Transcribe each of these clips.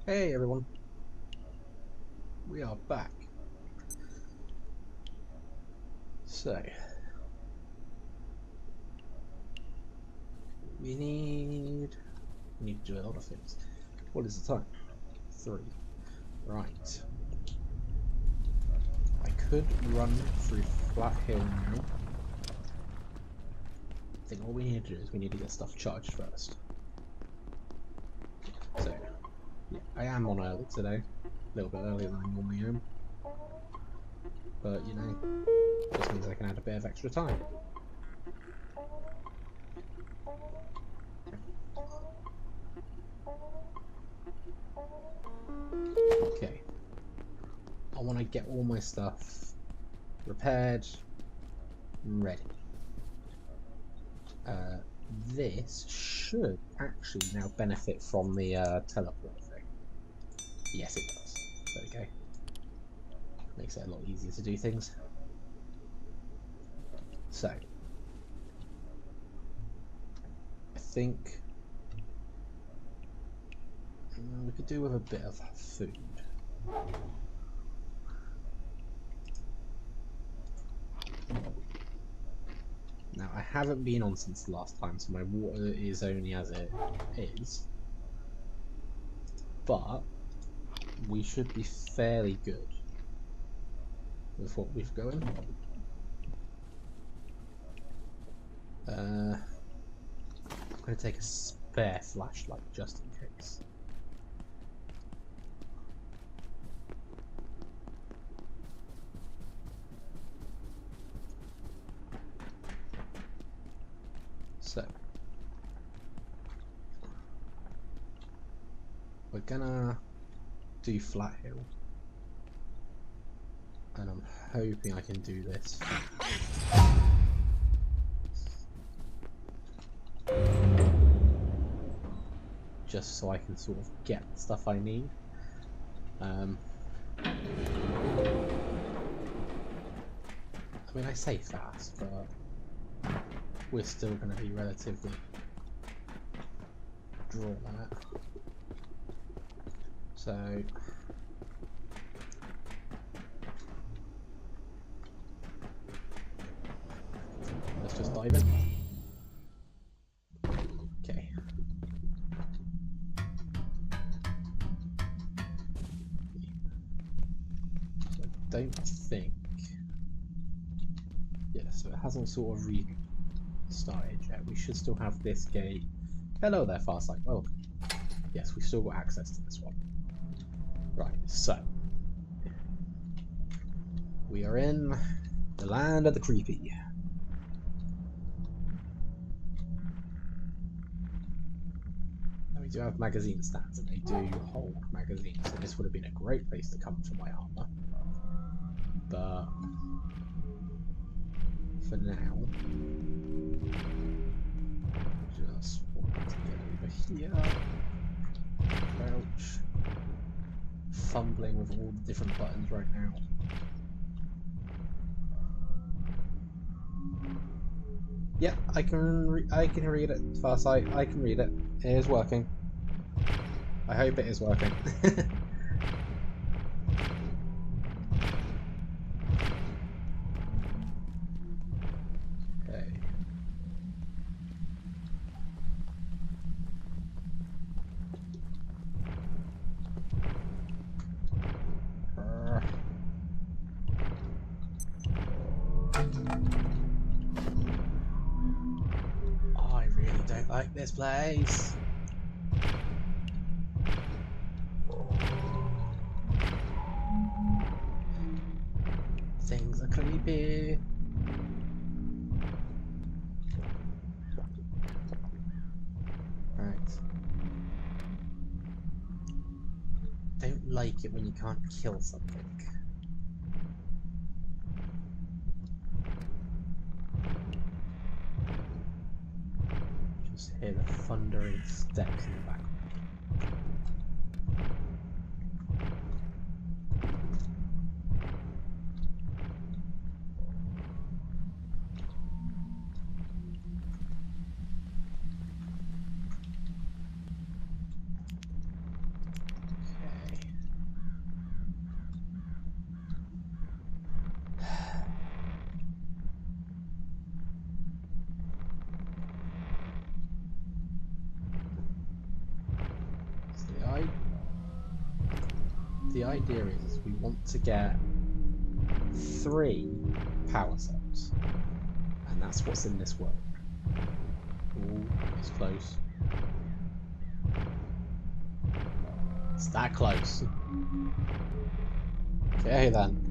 Hey everyone, we are back. So, we need to do a lot of things. What is the time? 3. Right. I could run through Flathill now. I think all we need to do is we need to get stuff charged first. So, yeah, I am on early today. A little bit earlier than I normally am. But, you know, just means I can add a bit of extra time. Okay. I want to get all my stuff repaired and ready. This should actually now benefit from the teleport thing. Yes, it does. There we go. Makes it a lot easier to do things. So, I think we could do with a bit of food. Now, I haven't been on since the last time, so my water is only as it is. But we should be fairly good with what we've going. I'm going to take a spare flashlight just in case. So, we're gonna do Flathill, and I'm hoping I can do this. Just so I can sort of get the stuff I need. I mean, I say fast, but we're still going to be relatively drawn out. So let's just dive in. Okay. So I don't think. Yeah, so it hasn't sort of restarted yet. We should still have this gate. Hello there, Farsight. Welcome. Yes, we've still got access to this one. Right, so we are in the land of the creepy. We do have magazine stands, and they do hold magazines, so this would have been a great place to come for my armor. But for now, just want to get over here. Crouch. Fumbling with all the different buttons right now. Yeah, I can read it. Farsight, I can read it. It is working. I hope it is working. Okay. Oh, I really don't like this place. Things are creepy. Right. Don't like it when you can't kill something. Just hear the thundering steps in the background. idea is we want to get 3 power cells, and that's what's in this world. Ooh, it's close. It's that close. Okay then.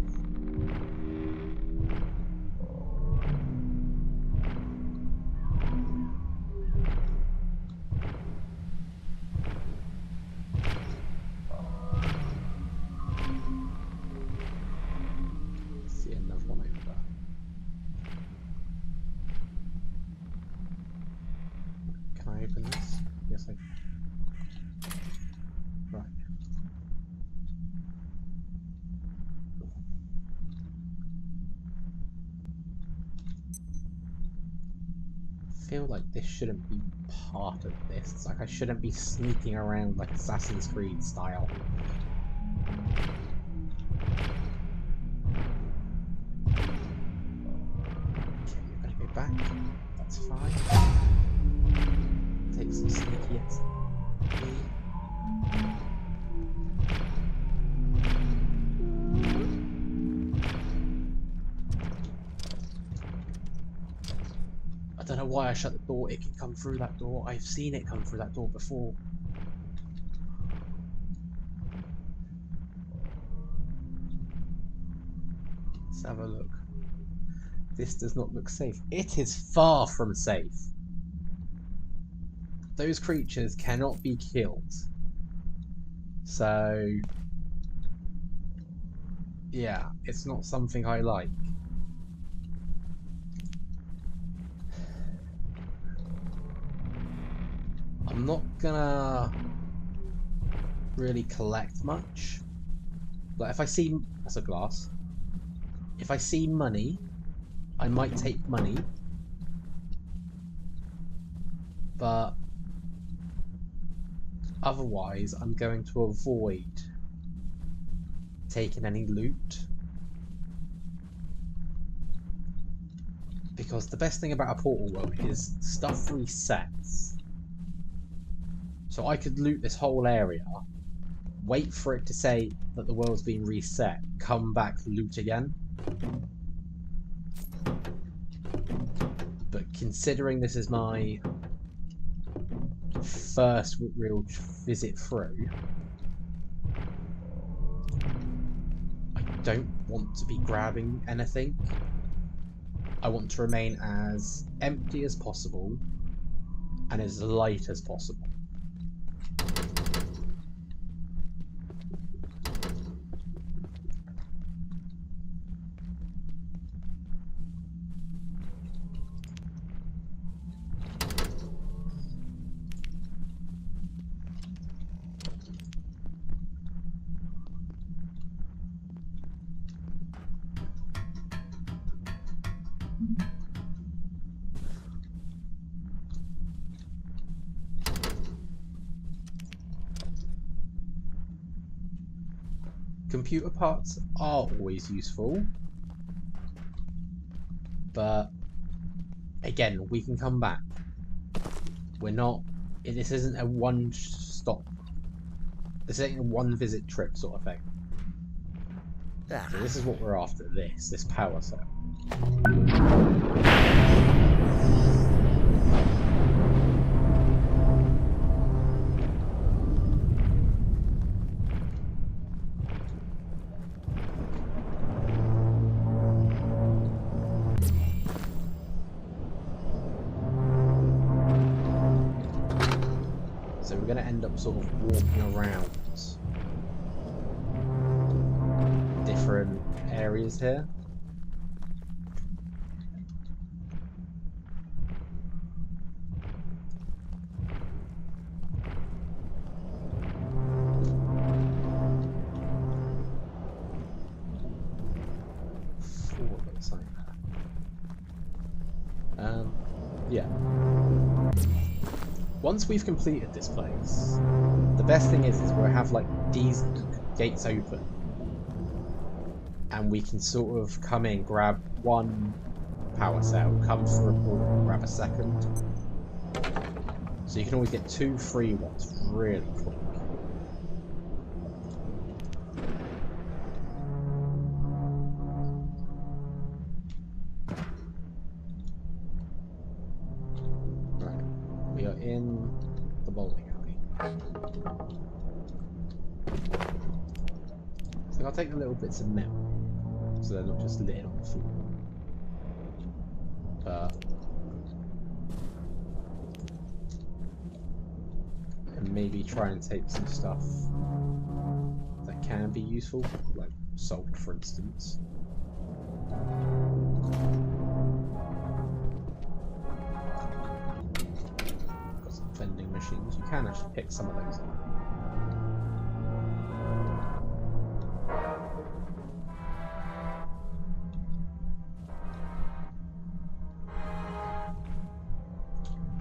See another one over there. Can I open this? Yes, I can. Right. I feel like this shouldn't be part of this. It's like I shouldn't be sneaking around like Assassin's Creed style. Okay, you're gonna go back. That's fine. Take some sneaky XP. I don't know why I shut the door. It can come through that door. I've seen it come through that door before. Let's have a look. This does not look safe. It is far from safe. Those creatures cannot be killed. So, yeah, it's not something I like. I'm not gonna really collect much. Like, if I see... That's a glass. If I see money, I might take money. But otherwise, I'm going to avoid taking any loot. Because the best thing about a portal world is stuff resets. So I could loot this whole area, wait for it to say that the world's been reset, come back, loot again. But considering this is my first real visit through, I don't want to be grabbing anything. I want to remain as empty as possible and as light as possible. Computer parts are always useful, but again, we can come back. We're not... This isn't a one-stop... This ain't a one-visit trip sort of thing. So this is what we're after, this power cell. So we're going to end up sort of walking around different areas here. Looks like that. Yeah. Once we've completed this place, the best thing is we'll have like these gates open, and we can sort of come in, grab one power cell, come through a portal, grab a second. So you can always get 2 free ones really quick. in the bowling alley. So I'll take the little bits of metal, so they're not just littered on the floor. And maybe try and take some stuff that can be useful, like salt, for instance. Got some vending machines. You can actually pick some of those up.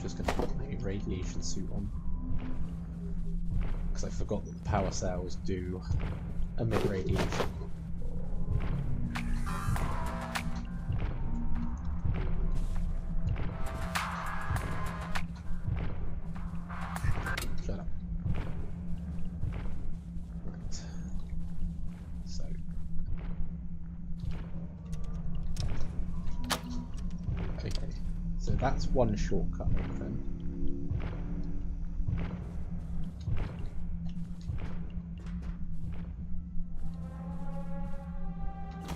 Just going to put my radiation suit on, because I forgot that the power cells do emit radiation. Shut up. Right. So. Okay. So that's one shortcut open.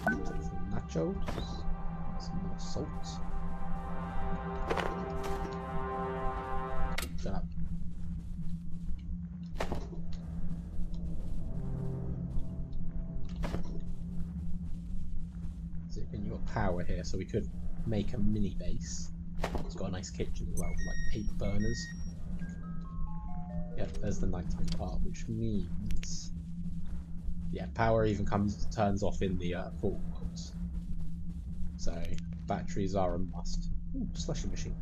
Some nachos, some more salt. Shut up. So again, you've got power here, so we could make a mini base. It's got a nice kitchen as well, like 8 burners. Yep, there's the nighttime part, which means, yeah, power even turns off in the portal worlds. So batteries are a must. Ooh, slushy machine.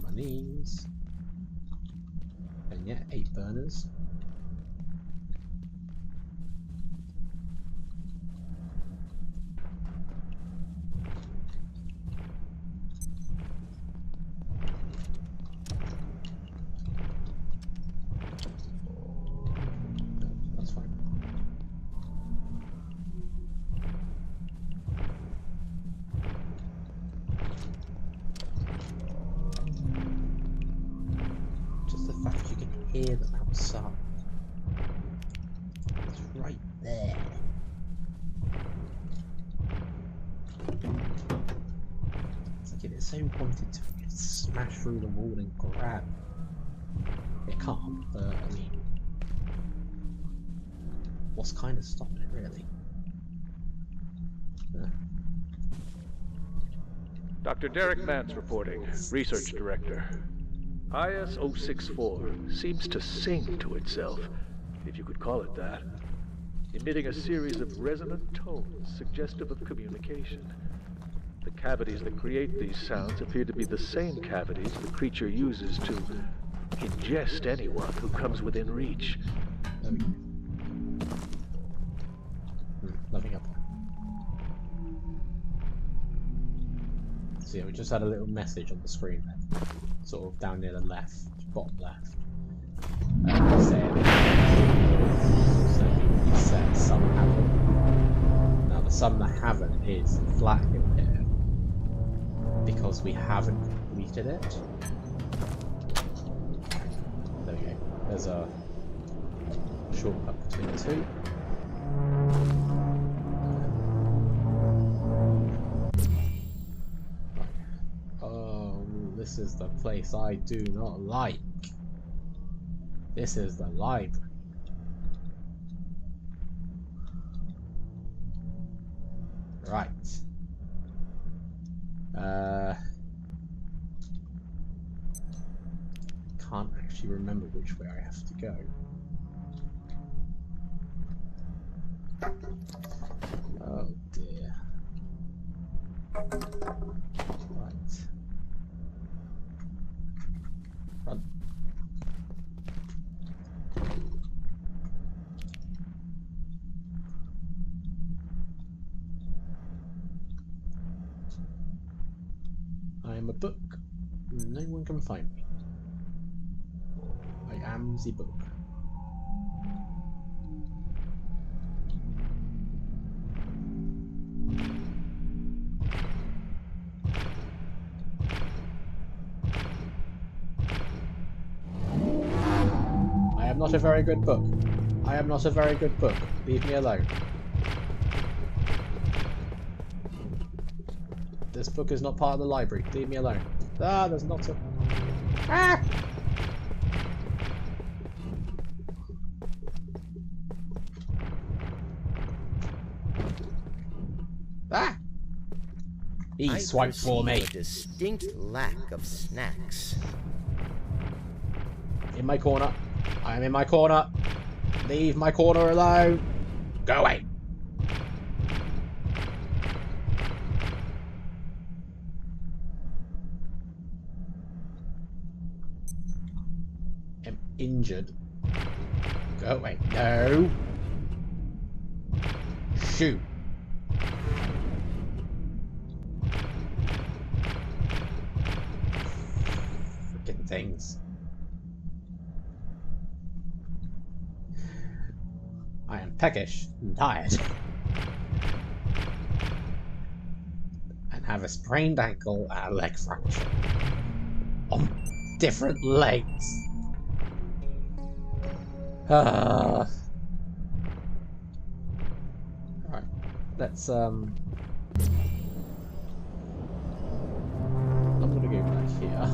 Monies. And yeah, 8 burners. Hear them outside. It's right there. It's like if it so wanted to, it could smash through the wall and grab. It can't, but I mean, what's kind of stopping it, really? Dr. Derek Mance reporting, Research Director. IS-064 seems to sing to itself, if you could call it that, emitting a series of resonant tones suggestive of communication. The cavities that create these sounds appear to be the same cavities the creature uses to ingest anyone who comes within reach. Nothing up. So yeah, we just had a little message on the screen there, sort of down near the left, bottom left. Saying set some haven't. Now the some that haven't is Flathill here, because we haven't completed it. There we go. There's a shortcut between the two. This is the place I do not like. This is the library. Right. Can't actually remember which way I have to go. Oh dear. Right. Run. I am a book. No one can find me. I am the book. not a very good book. I am not a very good book. Leave me alone. This book is not part of the library. Leave me alone. Ah, there's not a... Ah! Ah! He swiped for me. A distinct lack of snacks. In my corner. I am in my corner. Leave my corner alone. Go away. I'm injured. Go away. No. Shoot. Freaking things. I am peckish and tired. And have a sprained ankle and a leg fracture. On different legs. Alright. Let's I'm gonna go back here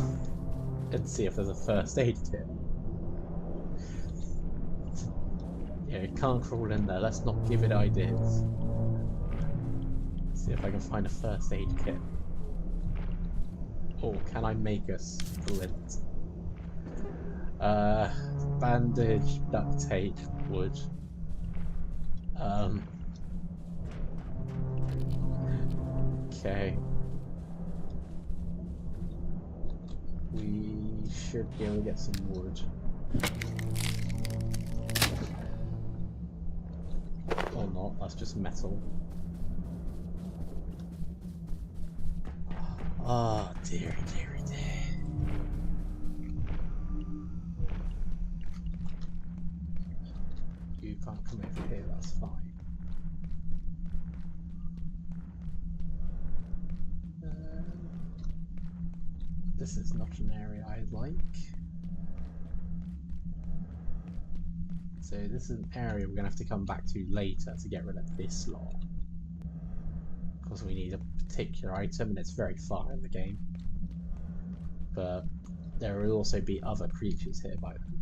and see if there's a first aid kit. Yeah, it can't crawl in there. Let's not give it ideas. See if I can find a first aid kit. Or can I make a splint? Bandage, duct tape, wood. Okay. We should be able to get some wood. Or not, that's just metal. Oh, dearie, dearie, dear. You can't come over here, that's fine. This is not an area I like. So this is an area we're going to have to come back to later to get rid of this lot. Because we need a particular item and it's very far in the game. But there will also be other creatures here by then.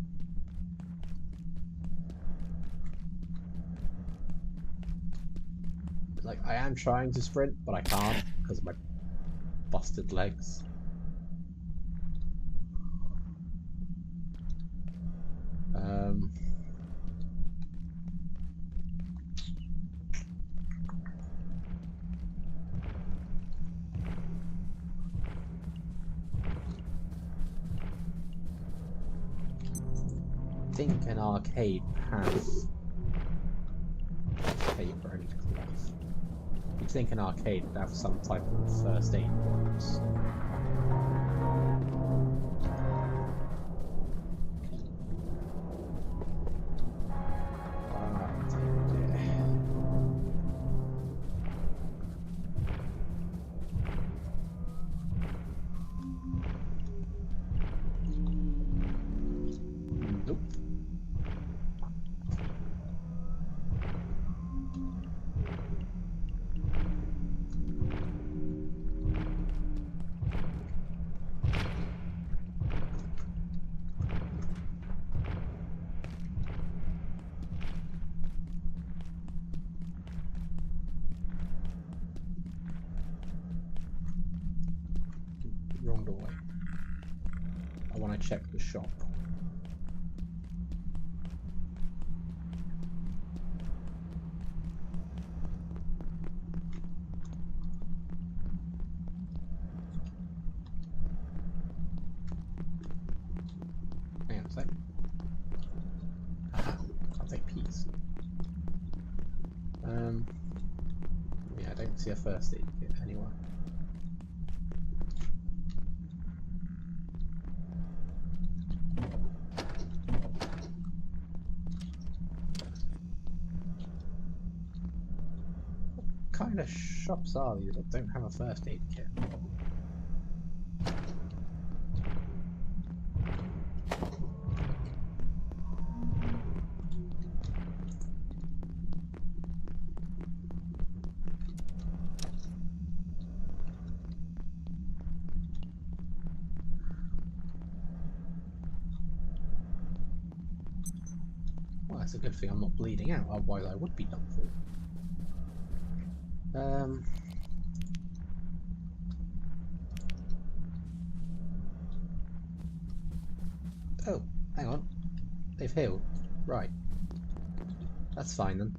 Like, I am trying to sprint, but I can't because of my busted legs. I think an arcade has paper and cloth. You'd think an arcade would have some type of first aid box. Wrong doorway. I want to check the shop. Hang on a sec. Aha, I'll take peas. Yeah, I don't see a first aid kit anywhere. What kind of shops are these that don't have a first aid kit? That's a good thing I'm not bleeding out, otherwise I would be done for. Oh, hang on. They've healed. Right. That's fine then.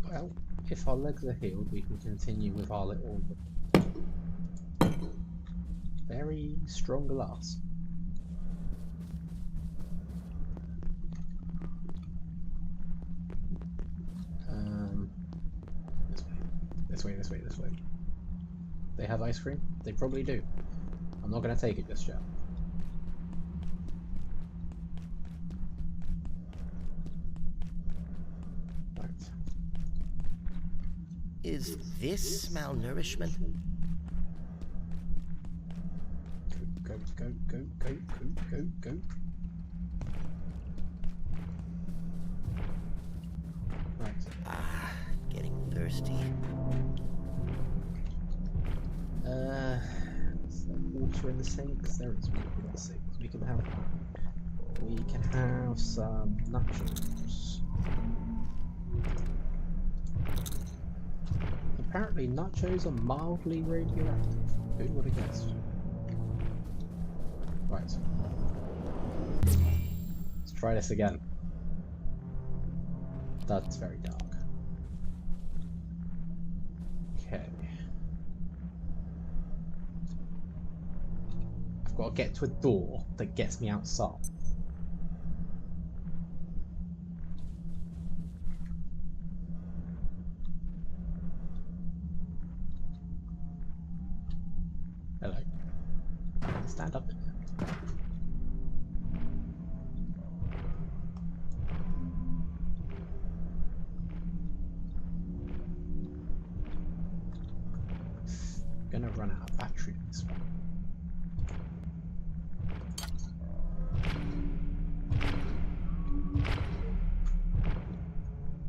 Well, if our legs are healed, we can continue with our little very strong glass. This way. They have ice cream? They probably do. I'm not going to take it just yet. Right. Is this malnourishment? Go. Right. Ah, getting thirsty. Is there water in the sinks? There is water in the sinks. We can have that. We can have some nachos. Apparently nachos are mildly radioactive. Who would have guessed? Right. Let's try this again. That's very dark. Okay. I've got to get to a door that gets me outside. Hello. Stand up. Gonna run out of battery in this one.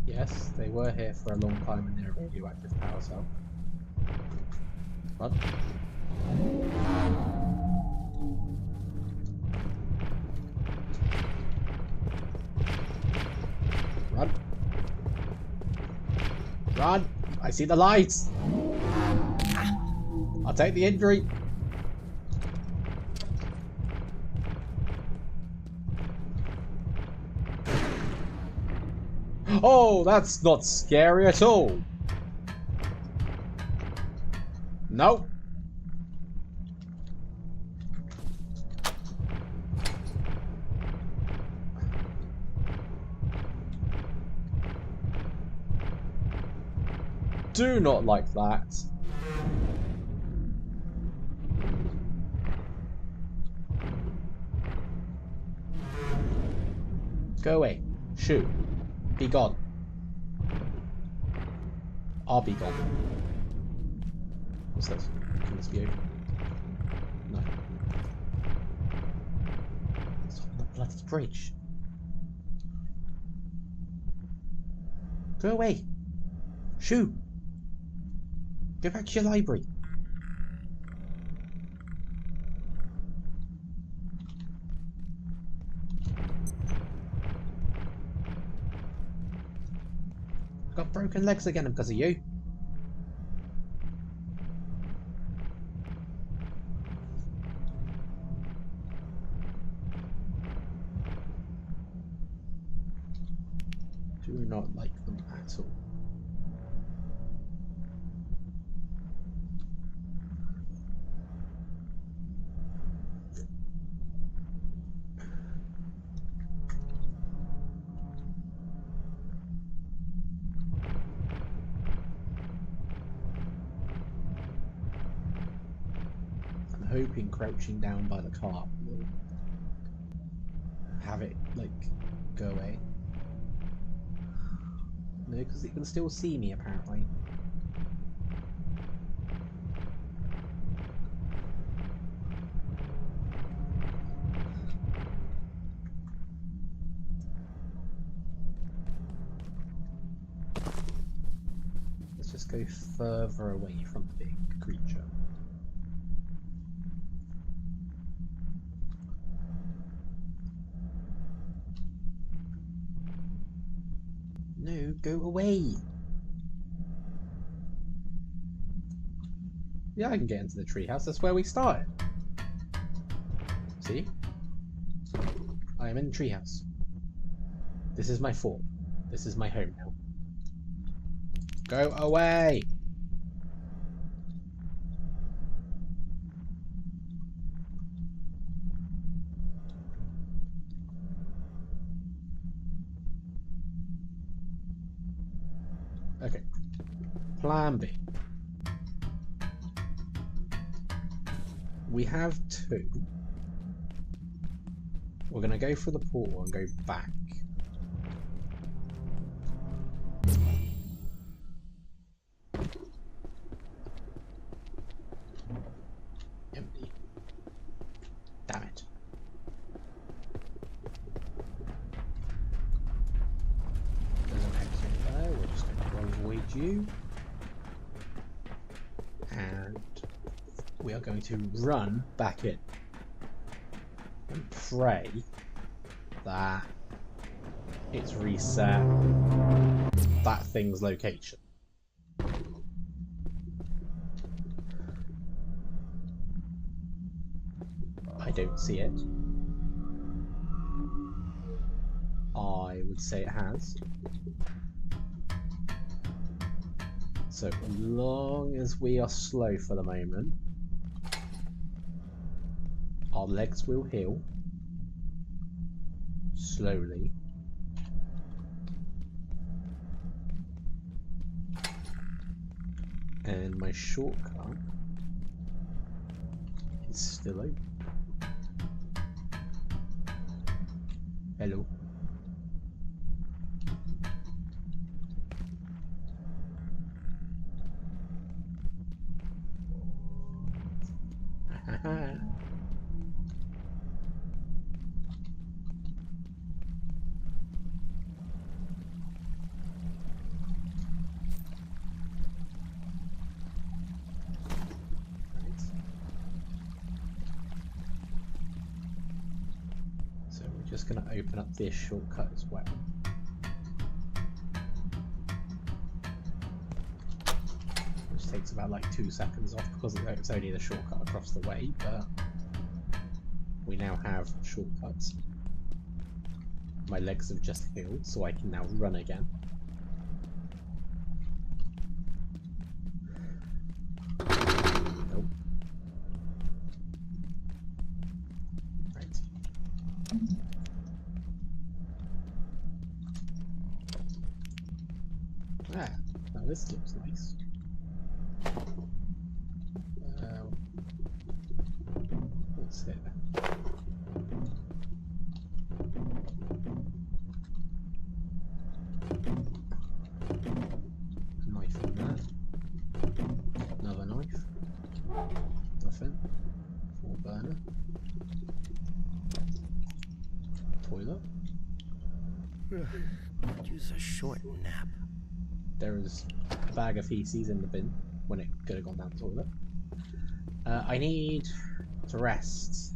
Yes, they were here for a long time in their radioactive power cell. Run. Run. Run! I see the lights! I'll take the injury. Oh, that's not scary at all. No. Do not like that. Go away. Shoot. Be gone. I'll be gone. What's this? Can this be open? No. It's on the bloody bridge. Go away. Shoo. Go back to your library. I've got broken legs again because of you. Do not like them at all. I'm hoping crouching down by the car will have it, like, go away. No, because it can still see me, apparently. go further away from the big creature. No, go away! Yeah, I can get into the treehouse. That's where we started. See? I am in the treehouse. This is my fort. This is my home now. Go away! Okay. Plan B. We have two. We're going to go for the portal and go back. Empty. Damn it. There's an exit there. We're just going to avoid you. And we are going to run back in. And pray that it's reset that thing's location. I don't see it. I would say it has. So as long as we are slow for the moment, our legs will heal slowly. And my shortcut is still open. Hello. So we're just going to open up this shortcut as well. Which takes about like 2 seconds off because it's only the shortcut across the way, but we now have shortcuts. My legs have just healed, so I can now run again. Nope. Right. Ah, now this looks nice. What's here? Knife in there. Another knife. Nothing. 4 burner. Toilet. Could use a short nap. There is a bag of feces in the bin when it could have gone down the toilet. I need to rest.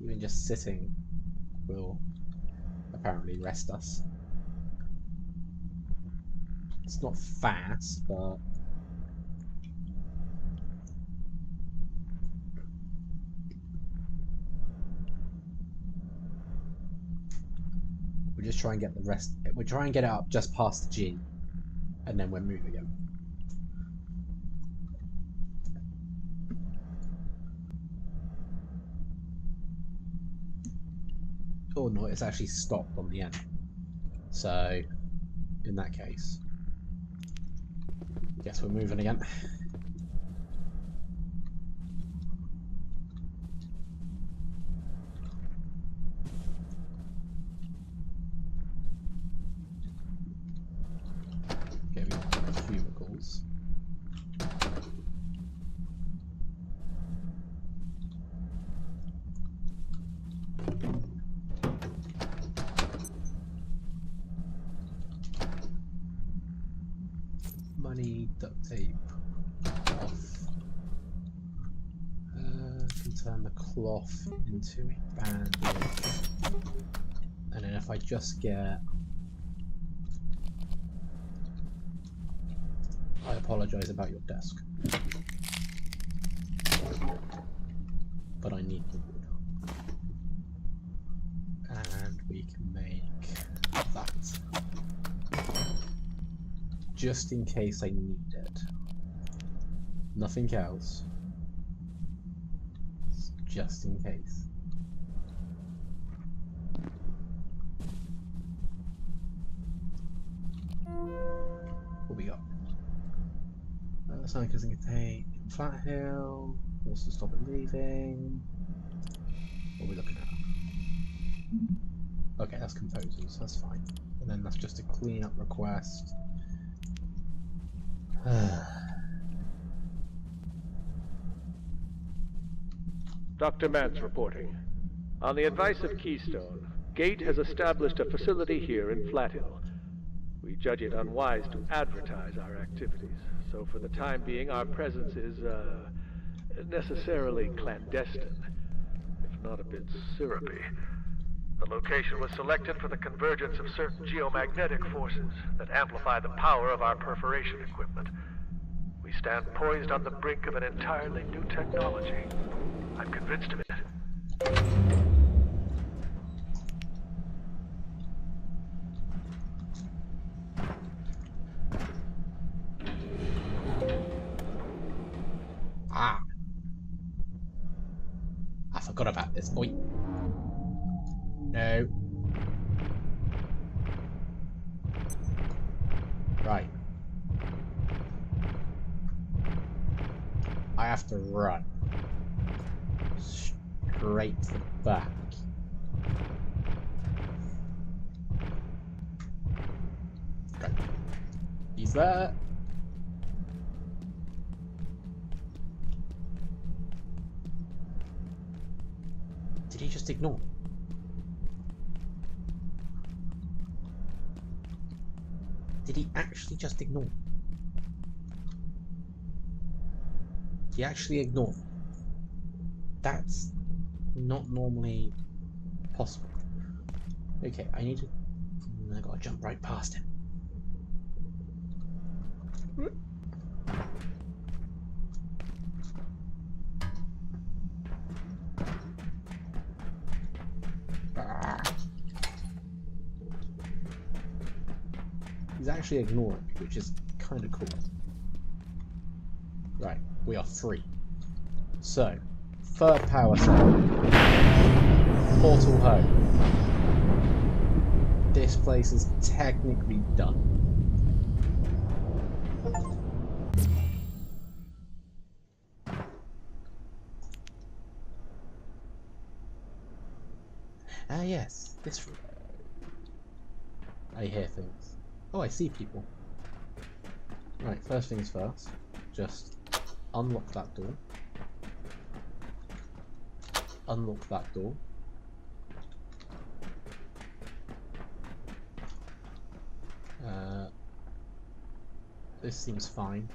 Even just sitting will apparently rest us. It's not fast, but we'll just try and get the rest. We'll try and get it up just past the G, and then we'll move again. Oh no, it's actually stopped on the end. So, in that case, guess we're moving again. Okay, we got cubicles. money, duct tape, cloth. Can turn the cloth into a bandage. And then if I just get... I apologise about your desk. But I need the wood. And we can make that. Just in case I need it. Nothing else. Just in case. What we got? Something doesn't contain Flathill. Also stop it leaving. What are we looking at? Okay, that's composers, that's fine. And then that's just a cleanup request. Dr. Mance reporting. On the advice of Keystone, Gate has established a facility here in Flathill. We judge it unwise to advertise our activities, so for the time being our presence is, necessarily clandestine, if not a bit syrupy. The location was selected for the convergence of certain geomagnetic forces that amplify the power of our perforation equipment. We stand poised on the brink of an entirely new technology. I'm convinced of it. Ah! I forgot about this. Oi! No. Right. I have to run. Straight to the back. Right. He's there. Did he just ignore me? Did he actually just ignore me? He actually ignored me. That's not normally possible. Okay, I need to... I gotta jump right past him. He's actually ignoring me, which is kind of cool. Right, we are free. So, third power cell. Portal home. This place is technically done. Ah yes, this room. I hear things. Oh, I see people. Right, first things first. Just unlock that door. Unlock that door. This seems fine.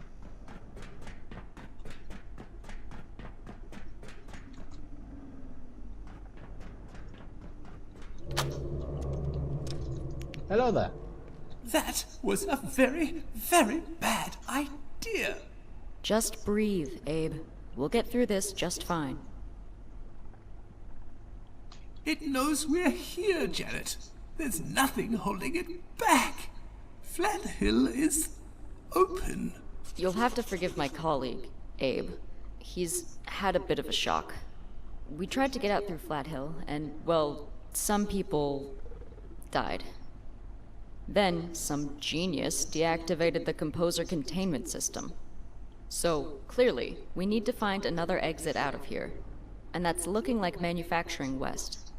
Hello there. That was a very, very bad idea. Just breathe, Abe. We'll get through this just fine. It knows we're here, Janet. There's nothing holding it back. Flathill is open. You'll have to forgive my colleague, Abe. He's had a bit of a shock. We tried to get out through Flathill, and, well, some people died. Then, some genius deactivated the composer containment system. So, clearly, we need to find another exit out of here. And that's looking like manufacturing west.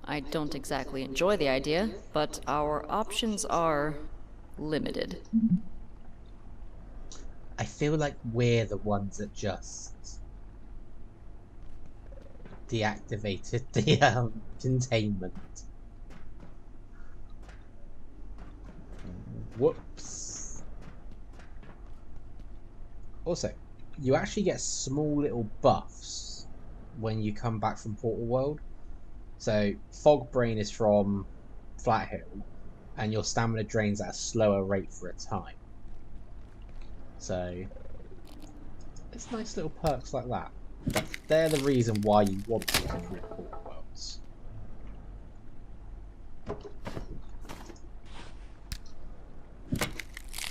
I don't exactly enjoy the idea, but our options are limited. I feel like we're the ones that just deactivated the containment. Whoops. Also, you actually get small little buffs when you come back from Portal World. So, Fog Brain is from Flathill, and your stamina drains at a slower rate for a time. So, it's nice little perks like that. They're the reason why you want to go through Portal Worlds.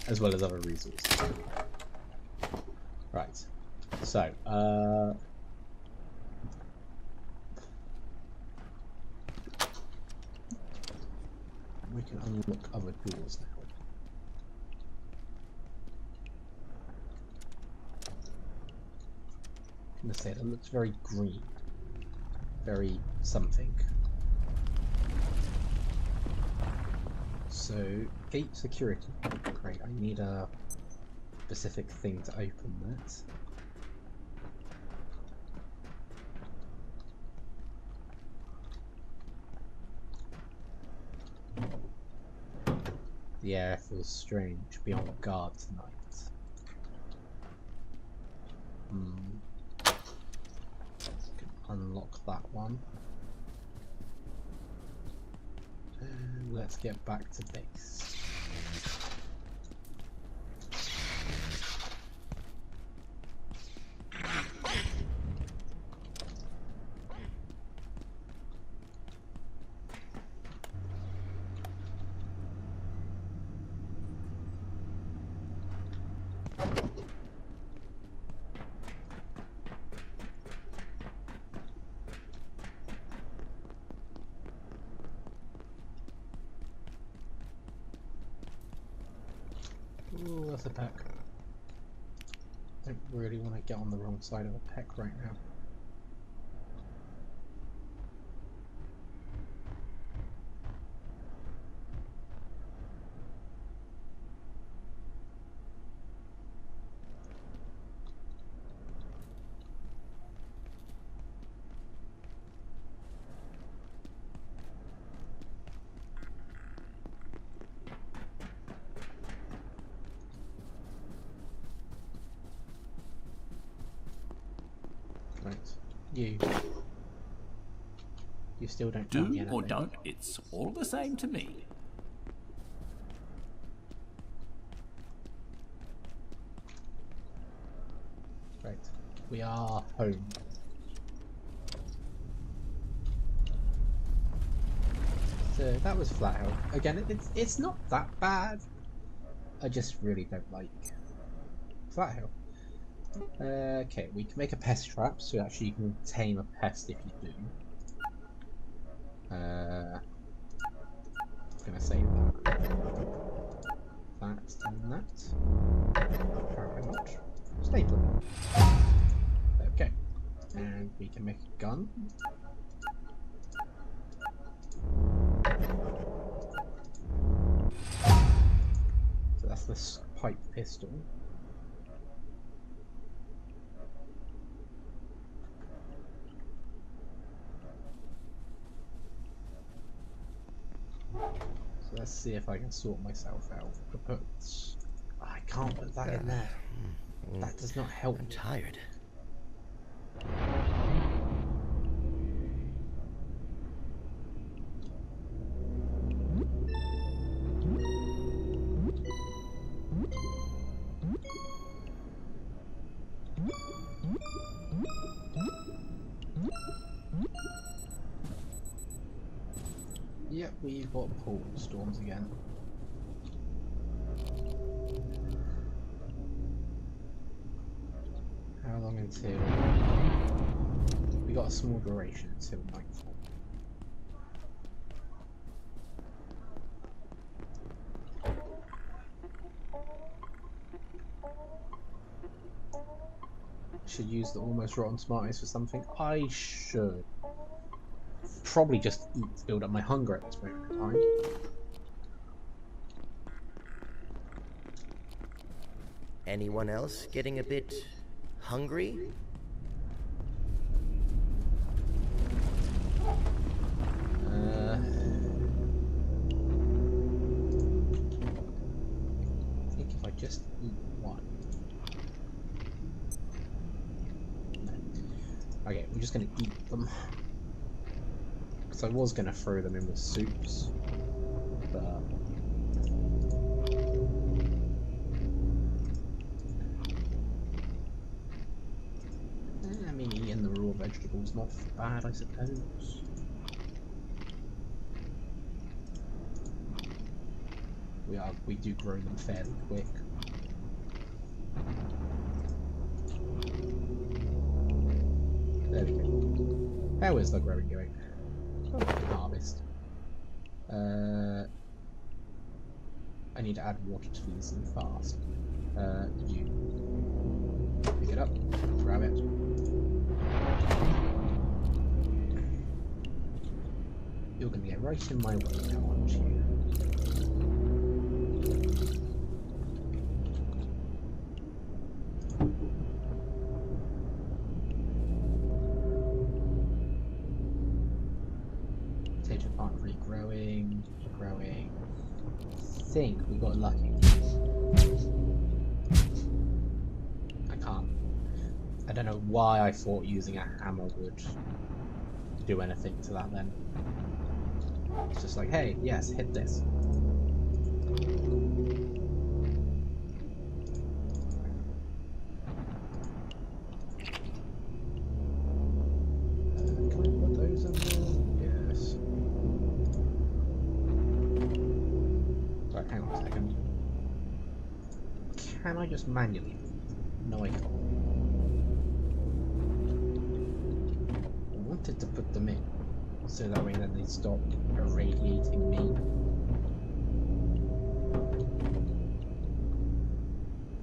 As well as other resources. Right. So, we can unlock other doors now. I'm gonna say that looks very green. Very something. So, gate security. Great, I need a specific thing to open that. The air feels strange. Be on guard tonight. Unlock that one. And let's get back to base. Ooh, that's a peck. Don't really want to get on the wrong side of a peck right now. Right, you still don't tell me Do or anything. don't, it's all the same to me. Right, we are home. So that was Flathill. Again, it's not that bad. I just really don't like Flathill. Okay, we can make a pest trap, so actually you can tame a pest if you do. I'm gonna save that. That and that. Apparently not. Stapler. Okay. And we can make a gun. So that's this pipe pistol. So let's see if I can sort myself out. I can't put that in there. That does not help. I'm tired. Yep, we've got portal storms again. How long until... We got a small duration until nightfall. Should use the almost rotten smarties for something. I should. Probably just eat to build up my hunger at this moment in time. Anyone else getting a bit hungry? I think if I just eat one. Okay, we're just gonna eat them. Because I was gonna throw them in with soups, but I mean, eating the raw vegetables not bad, I suppose. We do grow them fairly quick. There we go. How is the growing going? Oh, harvest. I need to add water to these and fast. You pick it up, grab it. You're gonna get right in my way now, aren't you? Potato plant regrowing. I think we got lucky. I can't. I don't know why I thought using a hammer would do anything to that then. It's just like, hey, yes, hit this. Can I put those in there? Yes. Right, hang on a second. Can I just manually? No, I can't. I wanted to put them in, so that way then they stop irradiating me.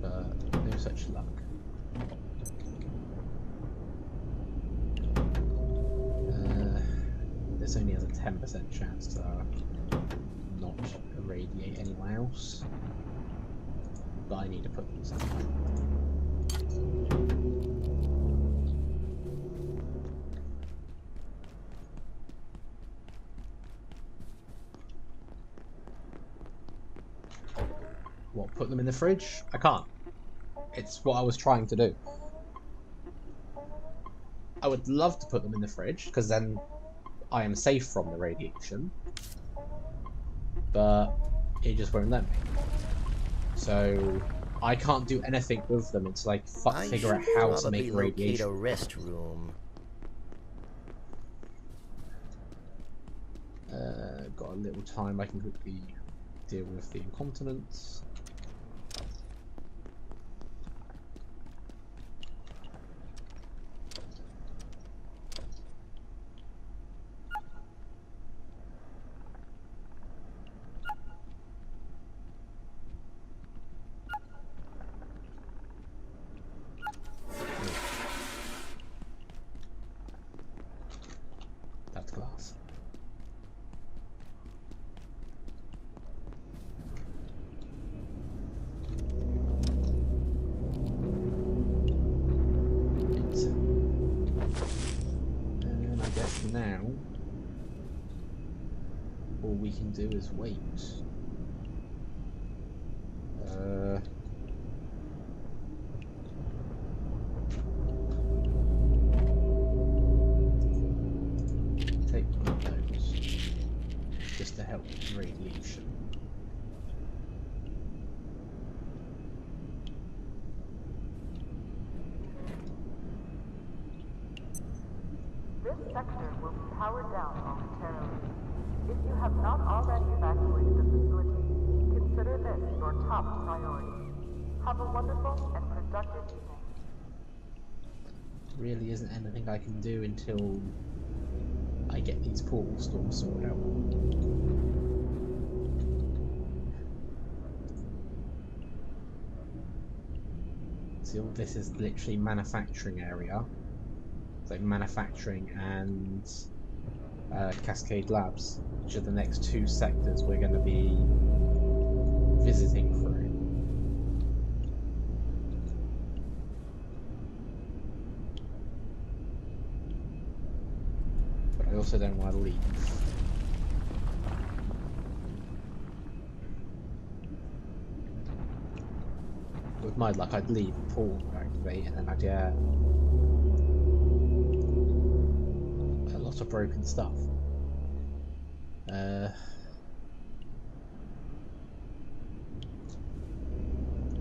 But no such luck. This only has a 10% chance to not irradiate anyone else. But I need to put them somewhere. What, put them in the fridge? I can't. It's what I was trying to do. I would love to put them in the fridge, because then I am safe from the radiation. But it just won't let me. So I can't do anything with them until I figure out how to make radiation. Locate a restroom. Got a little time, I can quickly deal with the incontinence. That's glass. And I guess now all we can do is wait. Take one of those just to help with radiation. This sector will be powered down momentarily. If you have not already evacuated the facility, consider this your top priority. Have a wonderful and productive evening. Really isn't anything I can do until I get these portal storms sorted out. See, all this is literally manufacturing area. It's like manufacturing and Cascade Labs, which are the next two sectors we're going to be visiting through. But I also don't want to leave. With my luck, I'd leave, the portal would activate, and then I'd lot of broken stuff.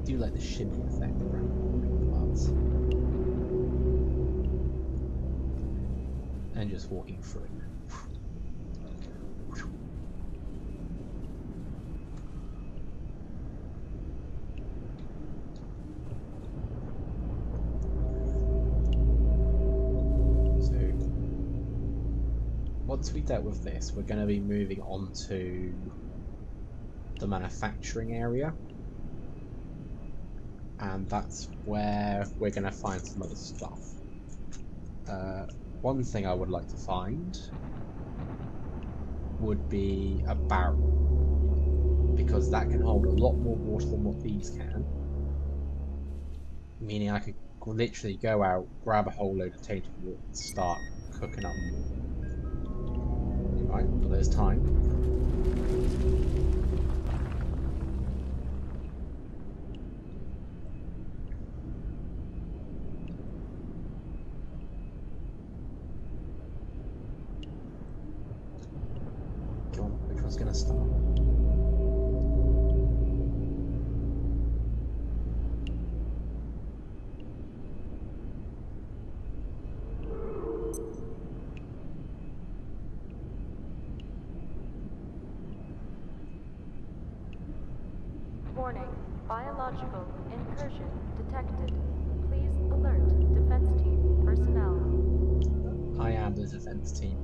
Do like the shimmy effect around the parts. And just walking through it. Once we dealt with this, we're going to be moving on to the manufacturing area, and that's where we're going to find some other stuff. One thing I would like to find would be a barrel, because that can hold a lot more water than what these can, meaning I could literally go out, grab a whole load of tainted water and start cooking up more. Right, well, there's time. Go on, which one's gonna start? Warning. Biological incursion detected. Please alert defense team personnel. I am the defense team.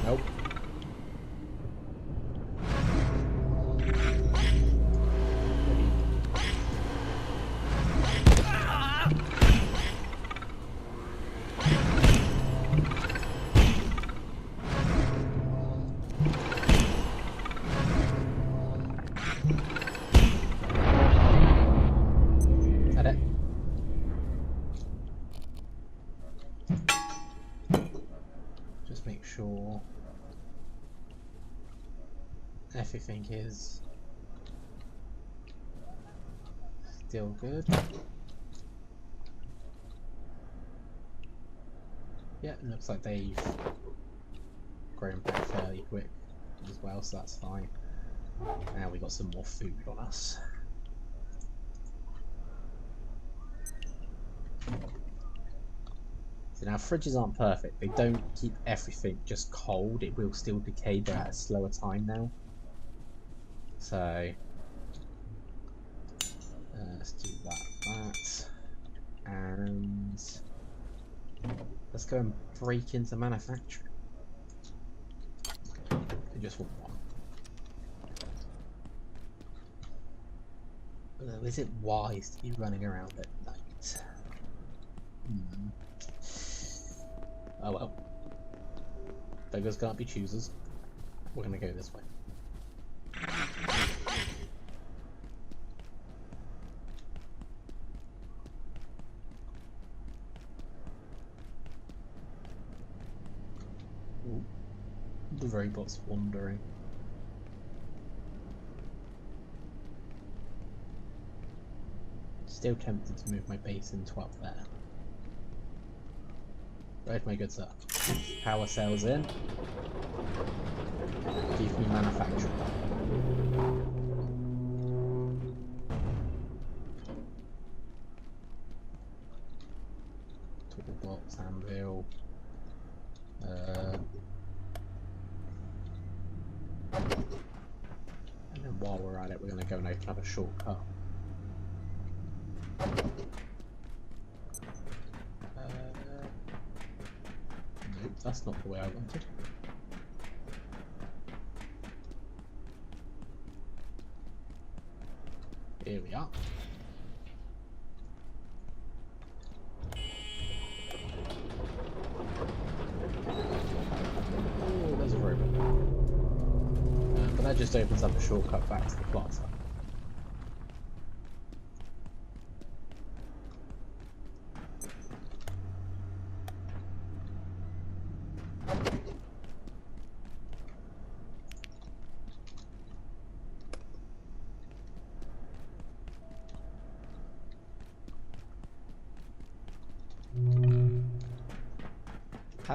Nope. Is that it? Just make sure everything is still good. Yeah, it looks like they've grown back fairly quick as well, so that's fine. Now we got some more food on us. So now fridges aren't perfect. They don't keep everything just cold. It will still decay, but at a slower time now. So let's do that, and let's go and break into manufacturing. I just want one. Although, is it wise to be running around at night? Oh well. Beggars can't be choosers. We're gonna go this way. Ooh. The robot's wandering. Still tempted to move my base into up there. Right, my good sir. Power cells in. Give me manufacturing. Toolbox, anvil. And then while we're at it, we're going to go and open up a shortcut. Nope, that's not the way I wanted. Here we are. Oh, there's a robot. But that just opens up a shortcut back to the plaza.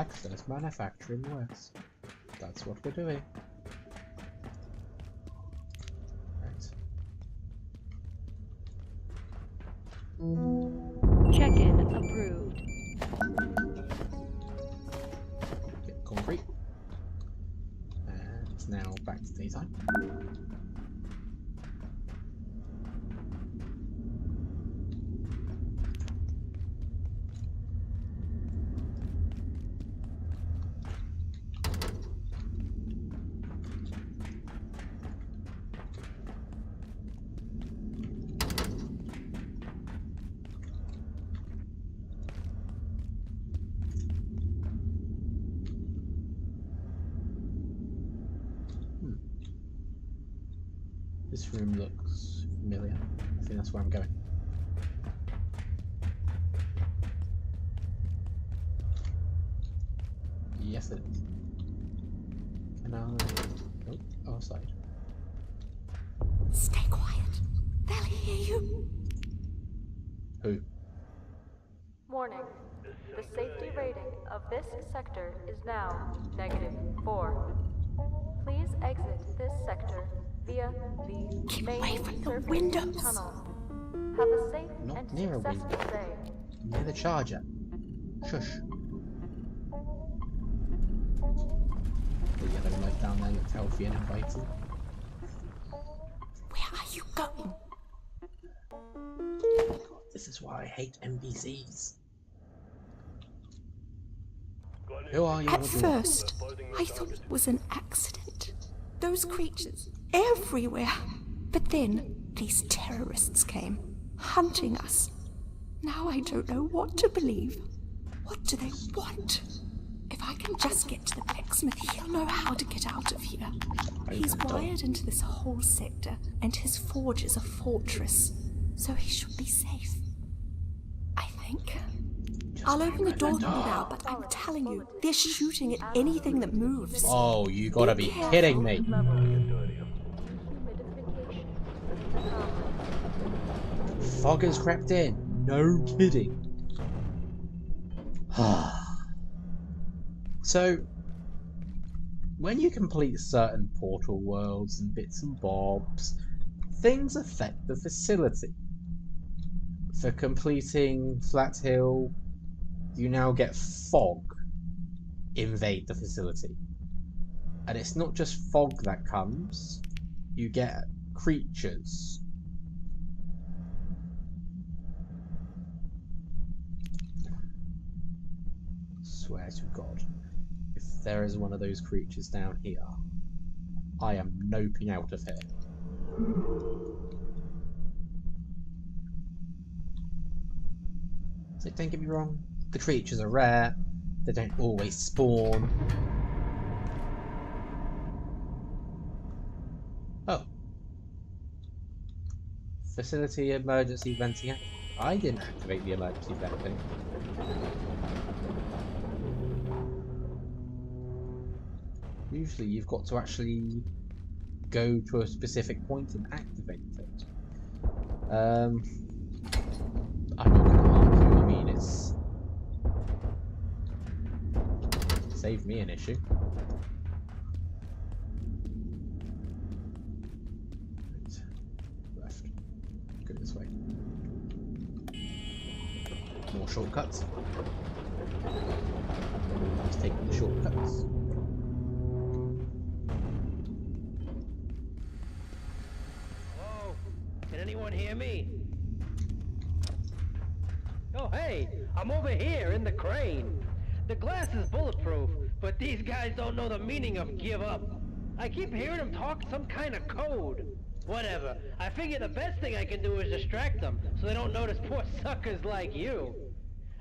Access Manufacturing West. That's what we're doing. Right. Check-in approved. Get concrete. And it's now back to daytime. This room looks familiar. I think that's where I'm going. Yes, it is. Can I... Oh, outside. Stay quiet. They'll hear you. Who? Warning. The safety rating of this sector is now -4. Please exit this sector via the Keep main away from the surface windows. tunnel. Have a safe Not and near a successful window. day. Near the charger. Shush. The yellow light down there looks healthy and inviting. Where are you going? God, this is why I hate NPCs. Who are you? At What do you want? first, I thought it was an accident. Those creatures everywhere. But then these terrorists came, hunting us. Now I don't know what to believe. What do they want? If I can just get to the blacksmith, he'll know how to get out of here. He's wired into this whole sector, and his forge is a fortress, so he should be safe. I think. I'll open the door now, but I'm telling you, they're shooting at anything that moves. Oh, you gotta be kidding me. Fog has crept in. No kidding. So, when you complete certain portal worlds and bits and bobs, things affect the facility. For completing Flathill, you now get fog invade the facility. And it's not just fog that comes, you get creatures. Swear to God, if there is one of those creatures down here, I am noping out of here. So don't get me wrong, the creatures are rare, they don't always spawn. Oh. Facility emergency venting. I didn't activate the emergency venting. Usually you've got to actually go to a specific point and activate it. I'm not going to argue, I mean it's saved me an issue. Right. Left. Go this way. More shortcuts. Let's take the shortcuts. Anyone hear me? Oh, hey, I'm over here in the crane. The glass is bulletproof, but these guys don't know the meaning of give up. I keep hearing them talk some kind of code. Whatever, I figure the best thing I can do is distract them so they don't notice poor suckers like you.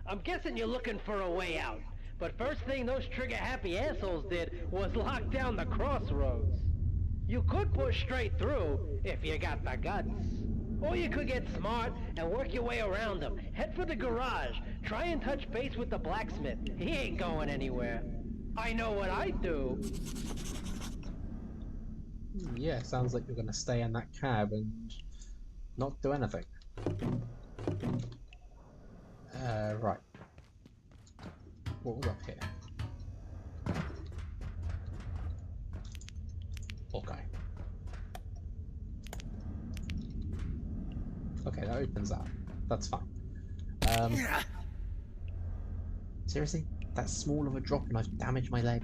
I'm guessing you're looking for a way out, but first thing those trigger-happy assholes did was lock down the crossroads. You could push straight through if you got the guts. Or you could get smart and work your way around them. Head for the garage. Try and touch base with the blacksmith. He ain't going anywhere. I know what I'd do. Yeah, sounds like you're going to stay in that cab and not do anything. Right. What was up here? Okay. Okay, that opens up. That's fine. Seriously? That's small of a drop and I've damaged my leg.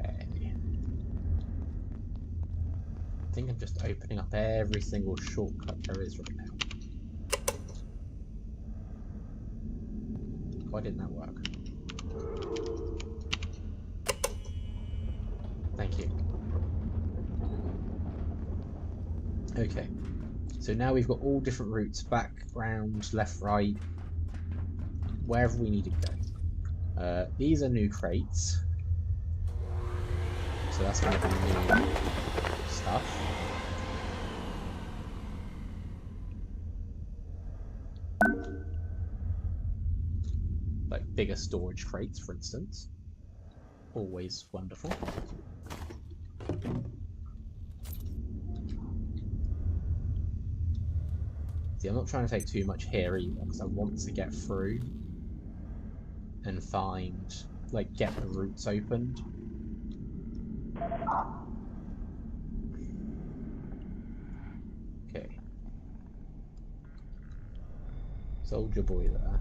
Okay. I think I'm just opening up every single shortcut there is right now. Why didn't that work? Thank you. Okay. So now we've got all different routes, back, round, left, right, wherever we need to go. These are new crates. So that's going to be new stuff. Like bigger storage crates, for instance. Always wonderful. See, I'm not trying to take too much here either, because I want to get through and find, like, get the routes opened. Okay. Soldier boy there.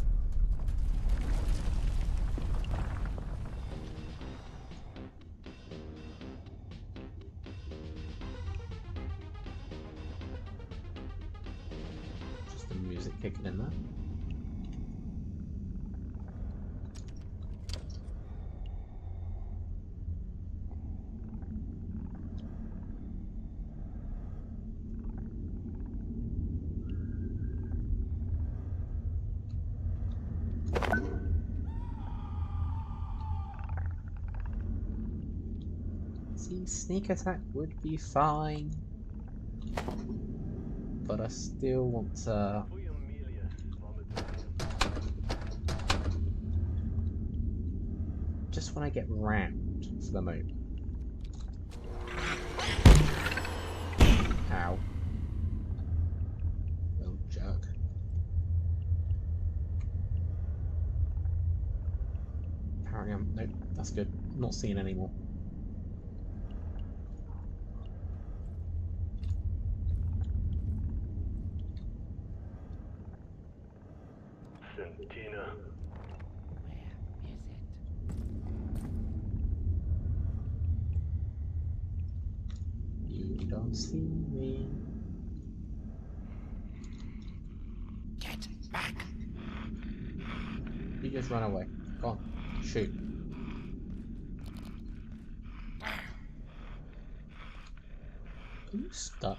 Just the music kicking in there. See, sneak attack would be fine, but I still want to... Just when I get round for the moment. Ow. Little jerk. Apparently I'm... Nope, that's good. I'm not seeing anymore. You don't see me. Get back! You just run away. Go on. Shoot. Are you stuck?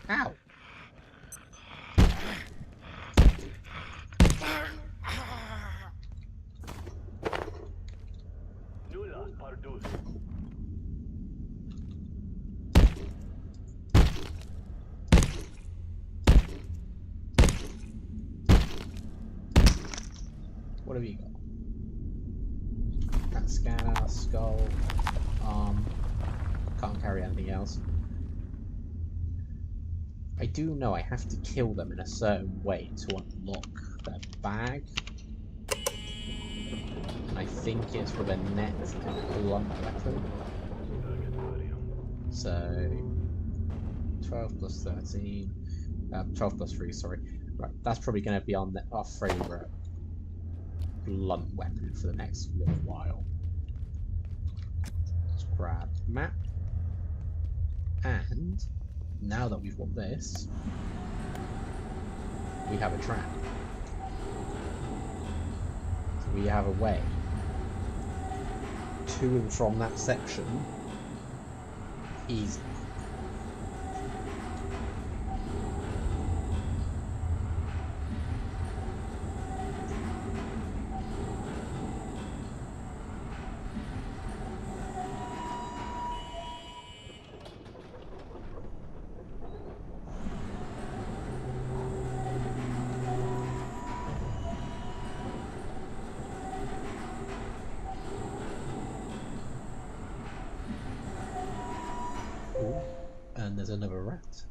Ow! What have you got? That scanner, skull, arm. Can't carry anything else. I do know I have to kill them in a certain way to unlock their bag. And I think it's with a net and blunt weapon. So 12 plus 13. 12 plus 3, sorry. Right, that's probably going to be on our favourite blunt weapon for the next little while. Let's grab map. And now that we've got this, we have a trap. So we have a way to and from that section easy. And there's another rat.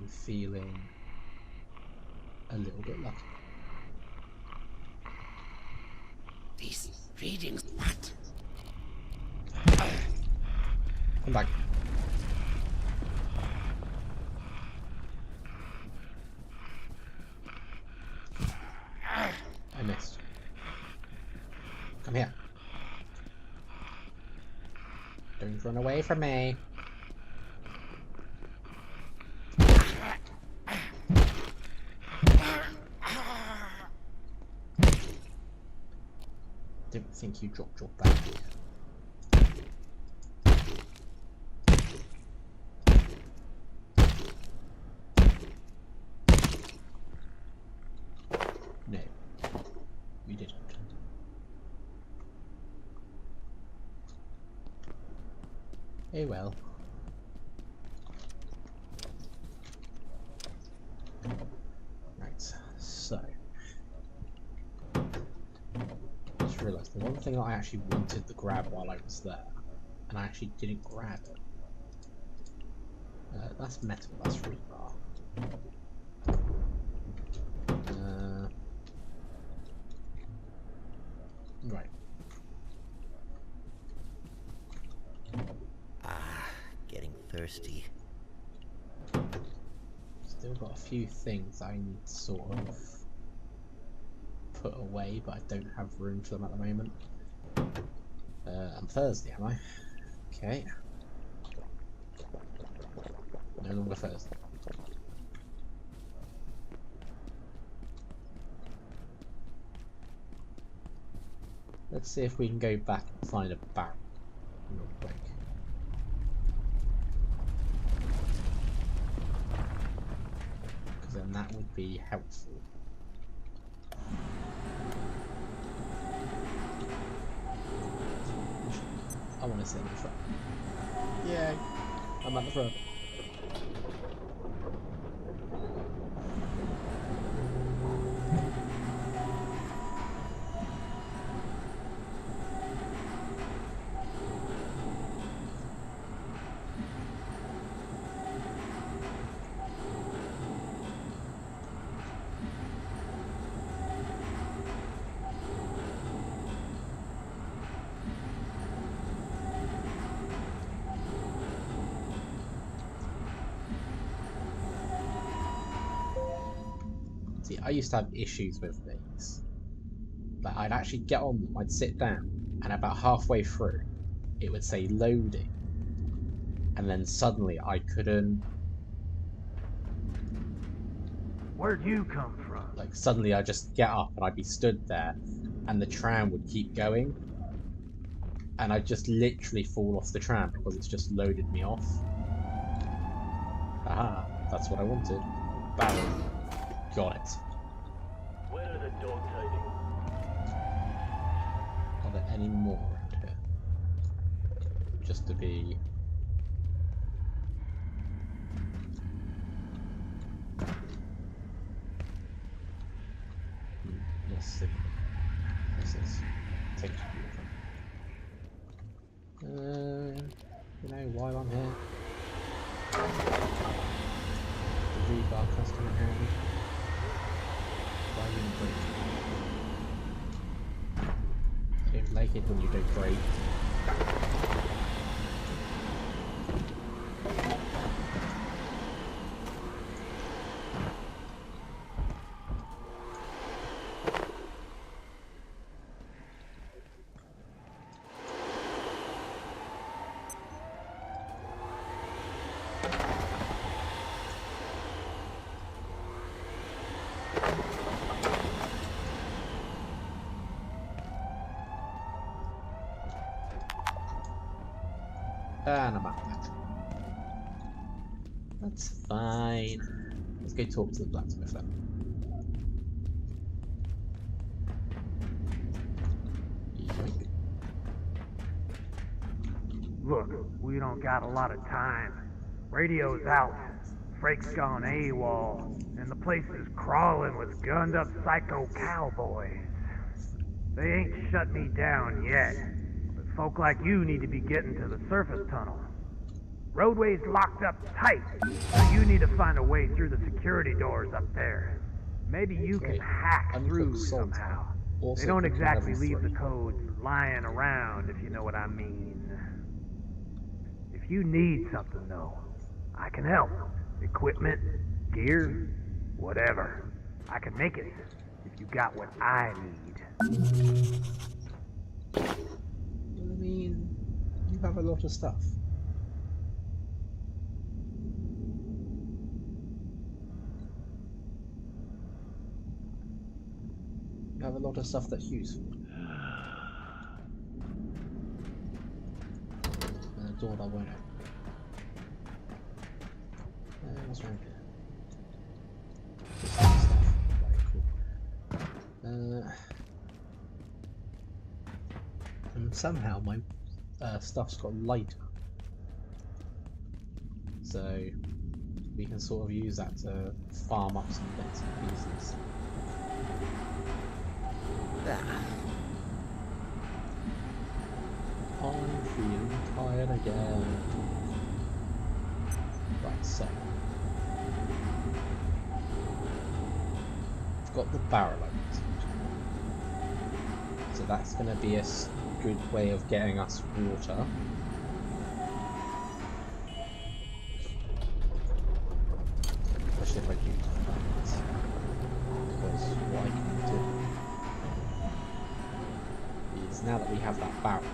I'm feeling a little bit lucky. These readings, what? Come back. I missed. Come here. Don't run away from me. Don't think you dropped your bag here. No, you didn't. Oh well. Right, so just realised the one thing that I actually wanted to grab while I was there, and I actually didn't grab it. That's metal, that's rebar. Right. Getting thirsty. Still got a few things I need to sort of put away, but I don't have room for them at the moment. I'm Thursday, am I? Okay. No longer Thursday. Let's see if we can go back and find a barrel real quick. Because then that would be helpful. I want to sit in the front. Yay! I'm at the front. See, I used to have issues with these. Like, I'd actually get on them, I'd sit down, and about halfway through, it would say loading. And then suddenly I couldn't... Where'd you come from? Like, suddenly I'd just get up and I'd be stood there, and the tram would keep going. And I'd just literally fall off the tram because it's just loaded me off. Aha, that's what I wanted. Barrel. Got it. Where are the dog hiding? Are there any more around here? Just to be... Let's see. This is... Takes you know, while I'm here. The rebar custom in hand. Why you break? I don't like it when you don't break. And I'm out of that. That's fine. Let's go talk to the blacksmith then. Yoink. Look, we don't got a lot of time. Radio's out. Frake's gone AWOL. And the place is crawling with gunned up psycho cowboys. They ain't shut me down yet. But folk like you need to be getting to the surface tunnel. Roadway's locked up tight, so you need to find a way through the security doors up there. Maybe you can hack through somehow. They don't exactly leave the codes lying around, if you know what I mean. If you need something, though, I can help. Equipment, gear, whatever. I can make it if you got what I need. I mean, you have a lot of stuff. You have a lot of stuff that's useful. And a door that won't open. What's around here? Just some stuff. Very cool. And somehow my stuff's got lighter. So we can sort of use that to farm up some bits and pieces. I'm feeling tired again. Right, so I've got the barrel opened. So that's going to be a good way of getting us water. Especially if I do that. Because what I can do is, now that we have that barrel,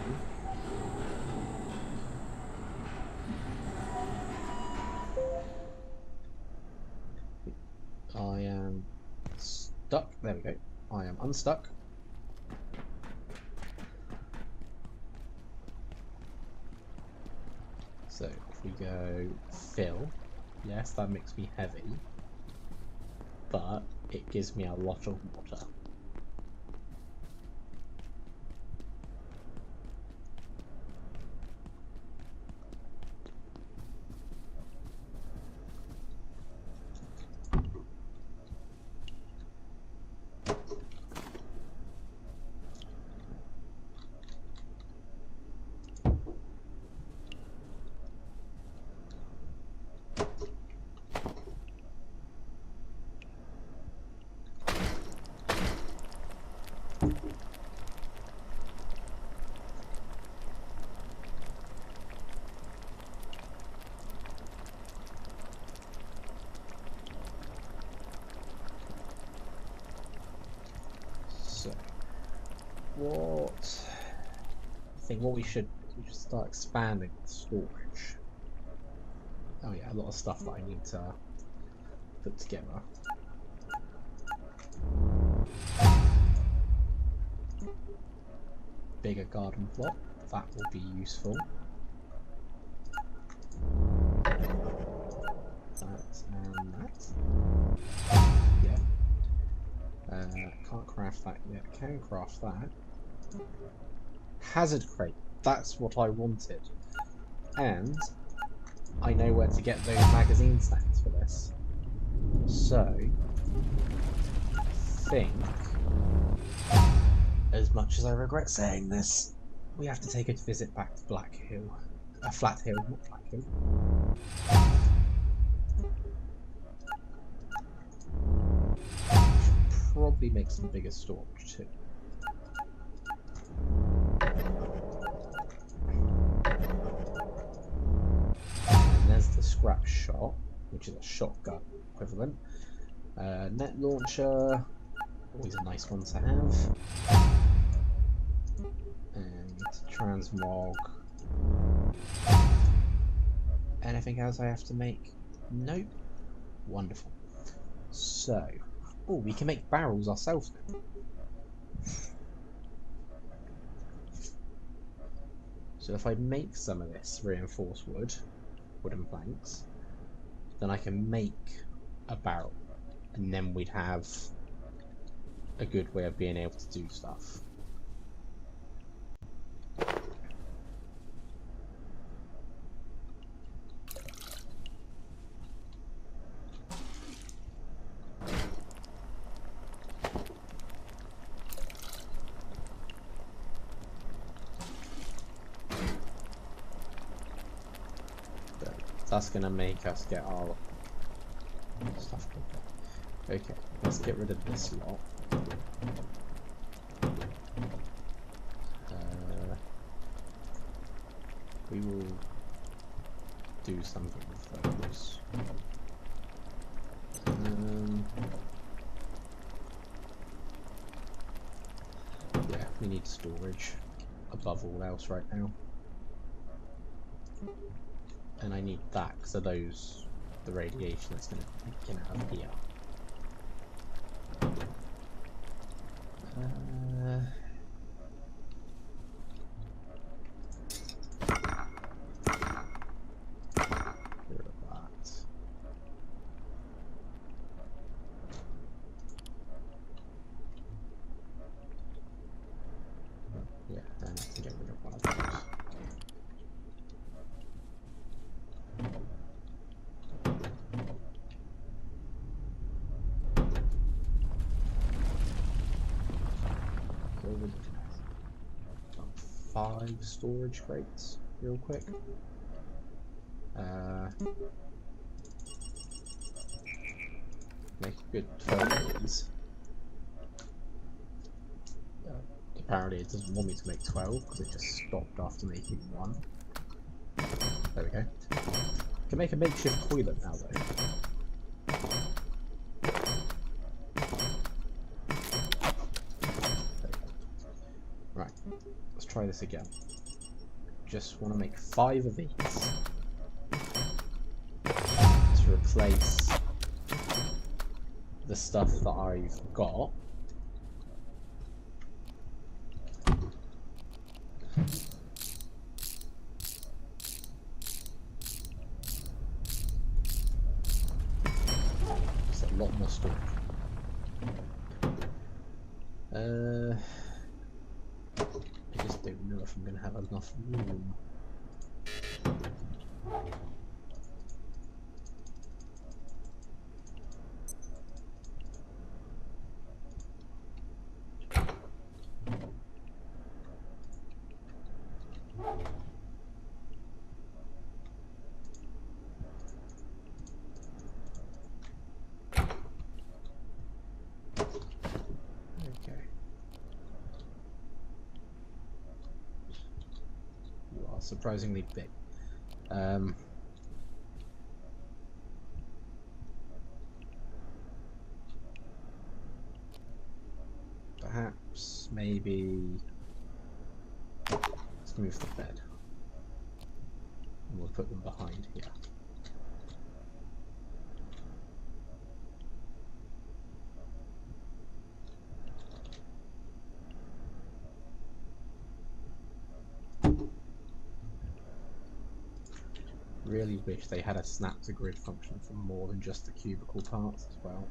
I am stuck. There we go. I am unstuck. So if we go fill, yes, that makes me heavy, but it gives me a lot of water. I think what we should start expanding the storage. Oh yeah, a lot of stuff that I need to put together. Bigger garden plot, that will be useful. That and that. Yeah. Can't craft that yet. Can craft that. Hazard crate. That's what I wanted. And I know where to get those magazine stands for this. So I think, as much as I regret saying this, we have to take a visit back to Flathill, not Blackhill. Should probably make some bigger storage too. And there's the scrap shot, which is a shotgun equivalent. Net launcher, always a nice one to have. And transmog. Anything else I have to make? Nope. Wonderful. So, oh, we can make barrels ourselves now. So if I make some of this reinforced wooden planks, then I can make a barrel, and then we'd have a good way of being able to do stuff. That's gonna make us get our stuff quicker. Okay, let's get rid of this lot. We will do something with those. Yeah, we need storage above all else right now. And I need that because of those, the radiation that's going to get out of here. Yeah, I need to get rid of one of those. So we're 5 storage crates, real quick. Make a good 12 of these. Apparently it doesn't want me to make 12 because it just stopped after making 1. There we go. Can make a makeshift toilet now though. Right, let's try this again. Just want to make 5 of these to replace the stuff that I've got. It's a lot more storage. I just don't know if I'm going to have enough room. Surprisingly big. Perhaps, maybe, let's move the bed. And we'll put them behind here. Really wish they had a snap to grid function for more than just the cubicle parts as well.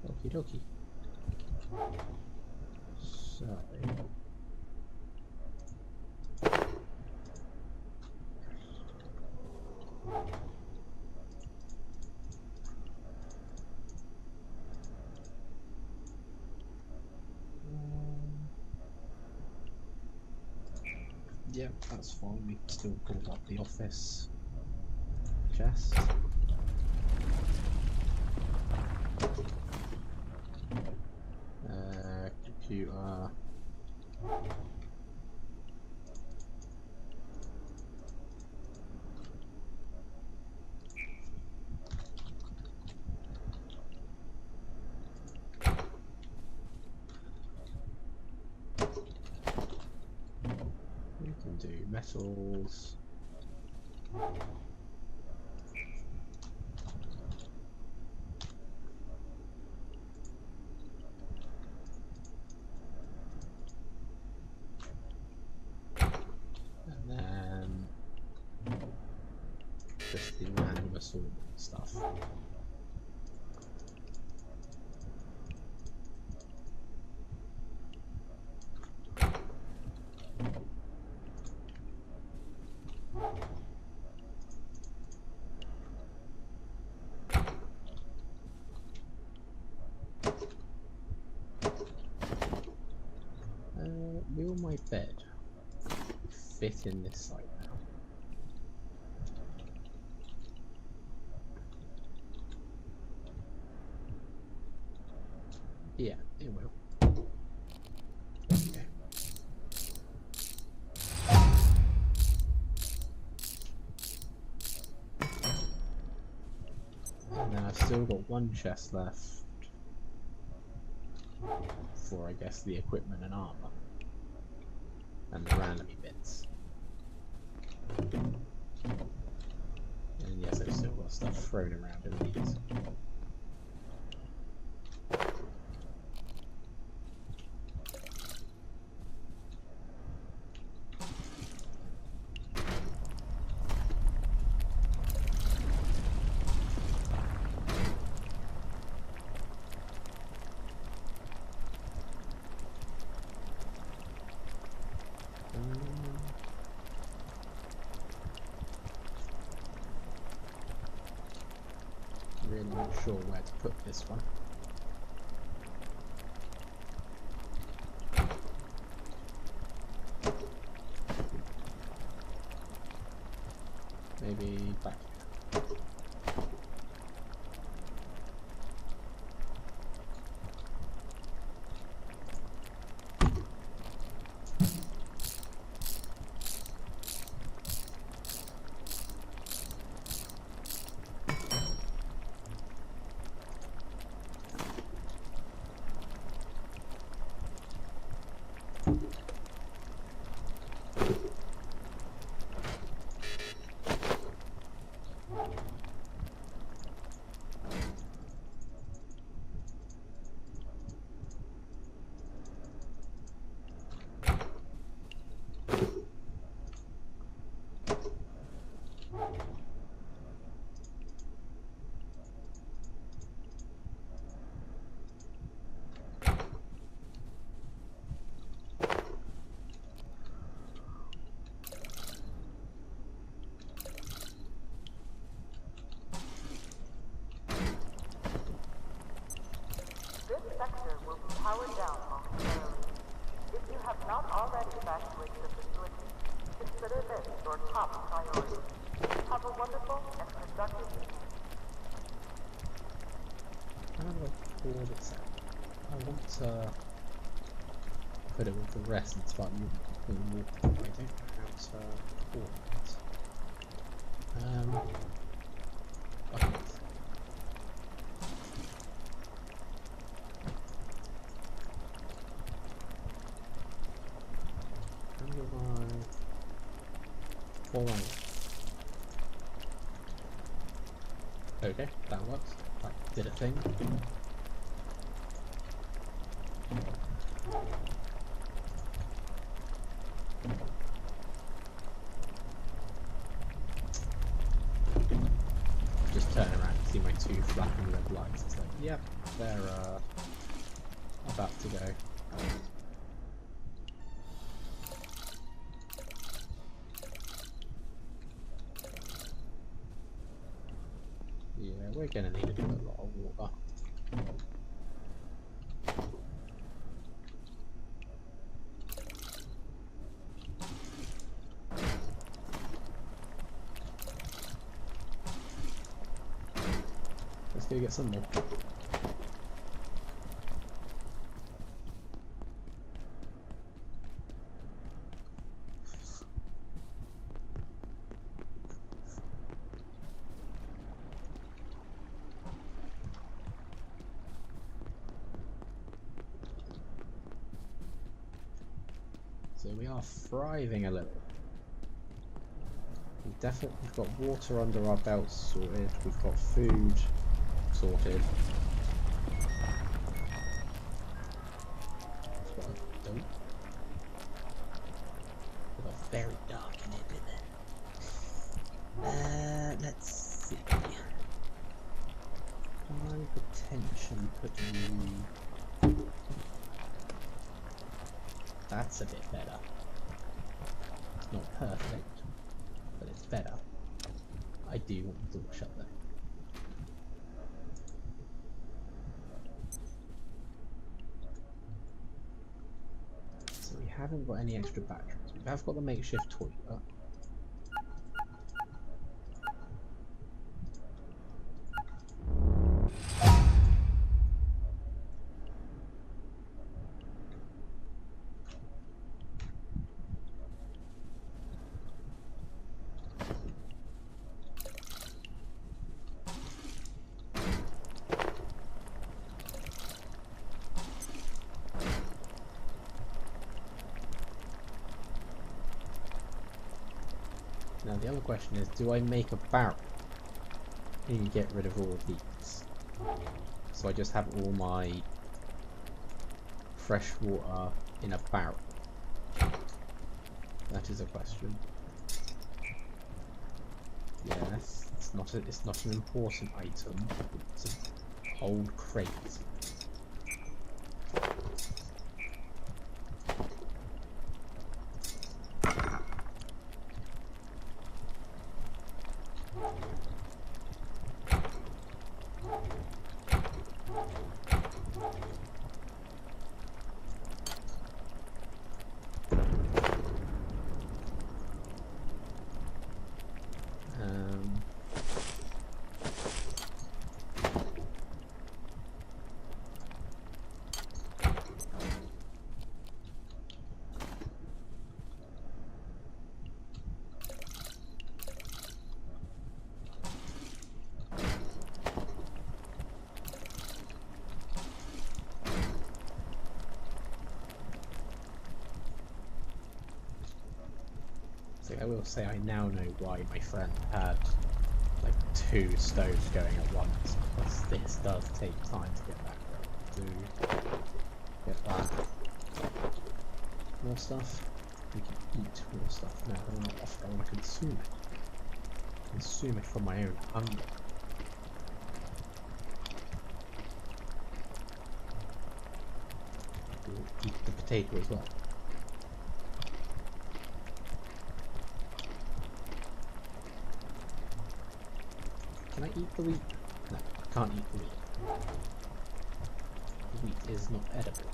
Okie dokie. So. Yeah, that's fine. We can still build up the office chest. Computer. do metals. And then just the random assortment stuff. Will my bed fit in this site now? Yeah, it will. Okay. And then I've still got one chest left for, I guess, the equipment and armor. And the random bits. And yes, I've still got stuff thrown around in these. Really not sure where to put this one. Maybe back here. This sector will be powered down momentarily. If you have not already evacuated the facility, consider this your top priority. Have a wonderful and productive evening. How do I pour this out? I want to put it with the rest and start putting water. I don't know how to pour it. Bucket. How do I pour on it? Okay, that works. That did a thing. Just turn around and see my two flapping red lights. It's like, yep, they're about to go. Yeah, we're gonna need to do a lot of water. Let's go get some more. So we are thriving a little. We've got water under our belts sorted. We've got food sorted. That's what I don't. It got very dark in it, didn't it? Let's see. Can I potentially put in... That's a bit better. It's not perfect, but it's better. I do want the door shut though. So we haven't got any extra batteries. We have got the makeshift toilet. Now the other question is, do I make a barrel and get rid of all of these? So I just have all my fresh water in a barrel. That is a question. Yes, it's not an important item. It's an old crate. So I will say I now know why my friend had like 2 stoves going at once, because this does take time to get back to get that. More stuff. We can eat more stuff now. I want to consume it. Consume it for my own hunger. We'll eat the potato as well. Can I eat the wheat? No, I can't eat the wheat. The wheat is not edible.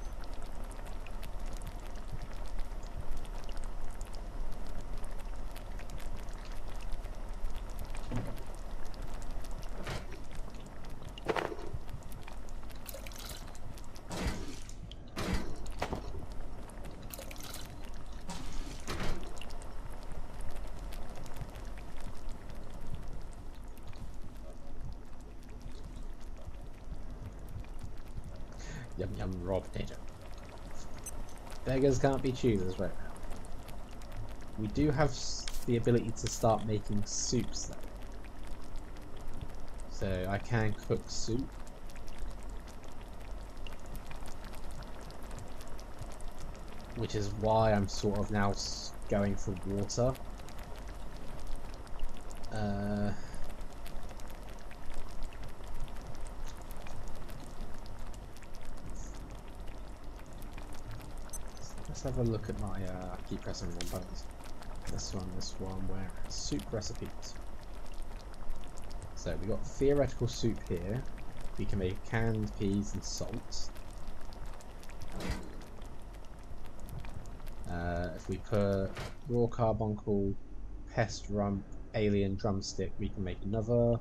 Yum yum raw potato. Beggars can't be choosers right now. We do have the ability to start making soups though. So I can cook soup. Which is why I'm sort of now going for water. Let's have a look at my, I keep pressing wrong buttons. This one, where soup recipes. So we got theoretical soup here. We can make canned peas and salt. If we put raw carbuncle, pest rump, alien drumstick, we can make another.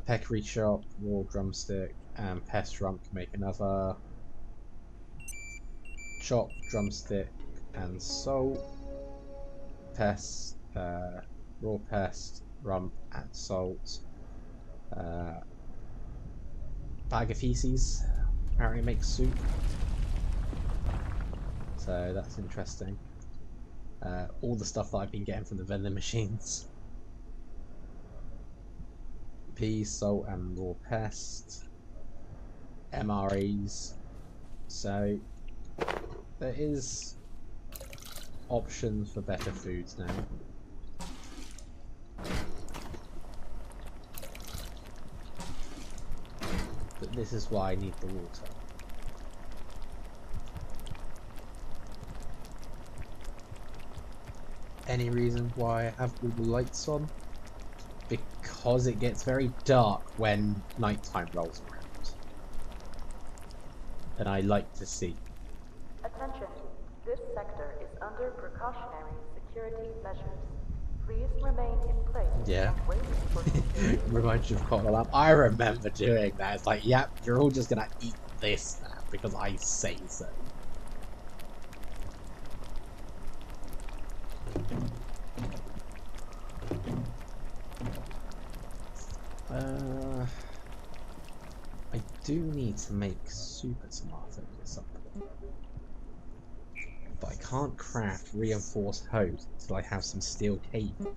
Peccary chop, raw drumstick, and pest rump can make another. Chop, drumstick, and salt. Pest, raw pest, rump, and salt. Bag of feces apparently makes soup. So that's interesting. All the stuff that I've been getting from the vending machines. Peas, salt and raw pest. MREs. So there is options for better foods now. But this is why I need the water. Any reason why I have all the lights on? Because it gets very dark when nighttime rolls around. And I like to see. Attention, this sector is under precautionary security measures. Please remain in place Yeah. and wait for security. Reminds you of Cotton Alarm. I remember doing that. It's like, yep, you're all just gonna eat this now because I say so. I do need to make super tomatoes at some point. But I can't craft reinforced hose until I have some steel cable.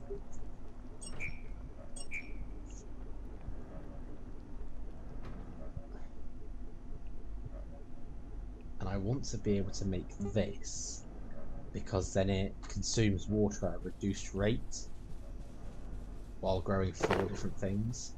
And I want to be able to make this because then it consumes water at a reduced rate while growing 4 different things.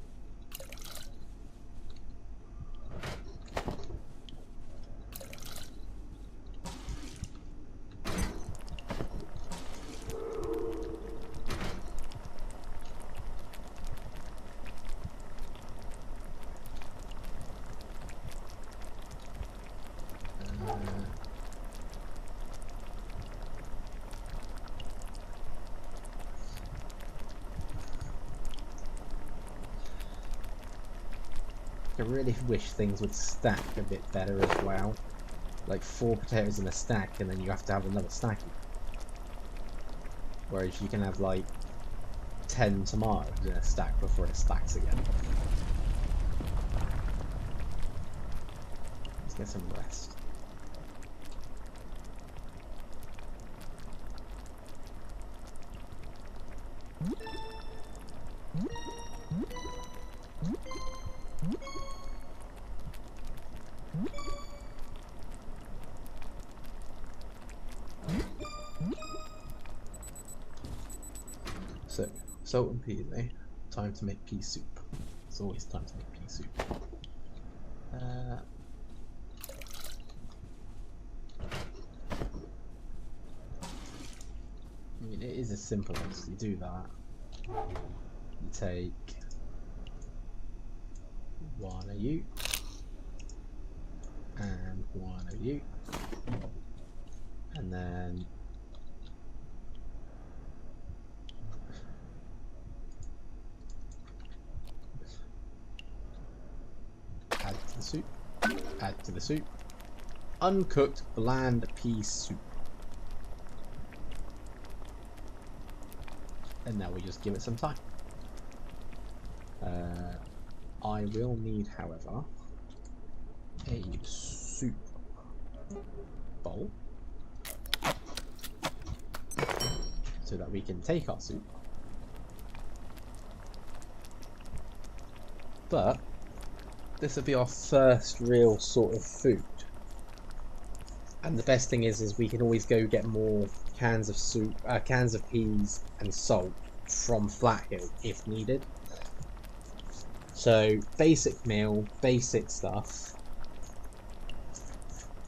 I really wish things would stack a bit better as well. Like 4 potatoes in a stack and then you have to have another stack. Whereas you can have like 10 tomatoes in a stack before it stacks again. Let's get some rest. So, salt and peas, eh? Time to make pea soup. It's always time to make pea soup. I mean, it is as simple as you do that. You take 1 of you and 1 of you, and then add to the soup, add to the soup. Uncooked bland pea soup. And now we just give it some time. I will need, however, a soup bowl so that we can take our soup. But this will be our first real sort of food. And the best thing is we can always go get more cans of soup, cans of peas and salt from Flathill if needed. So basic meal, basic stuff,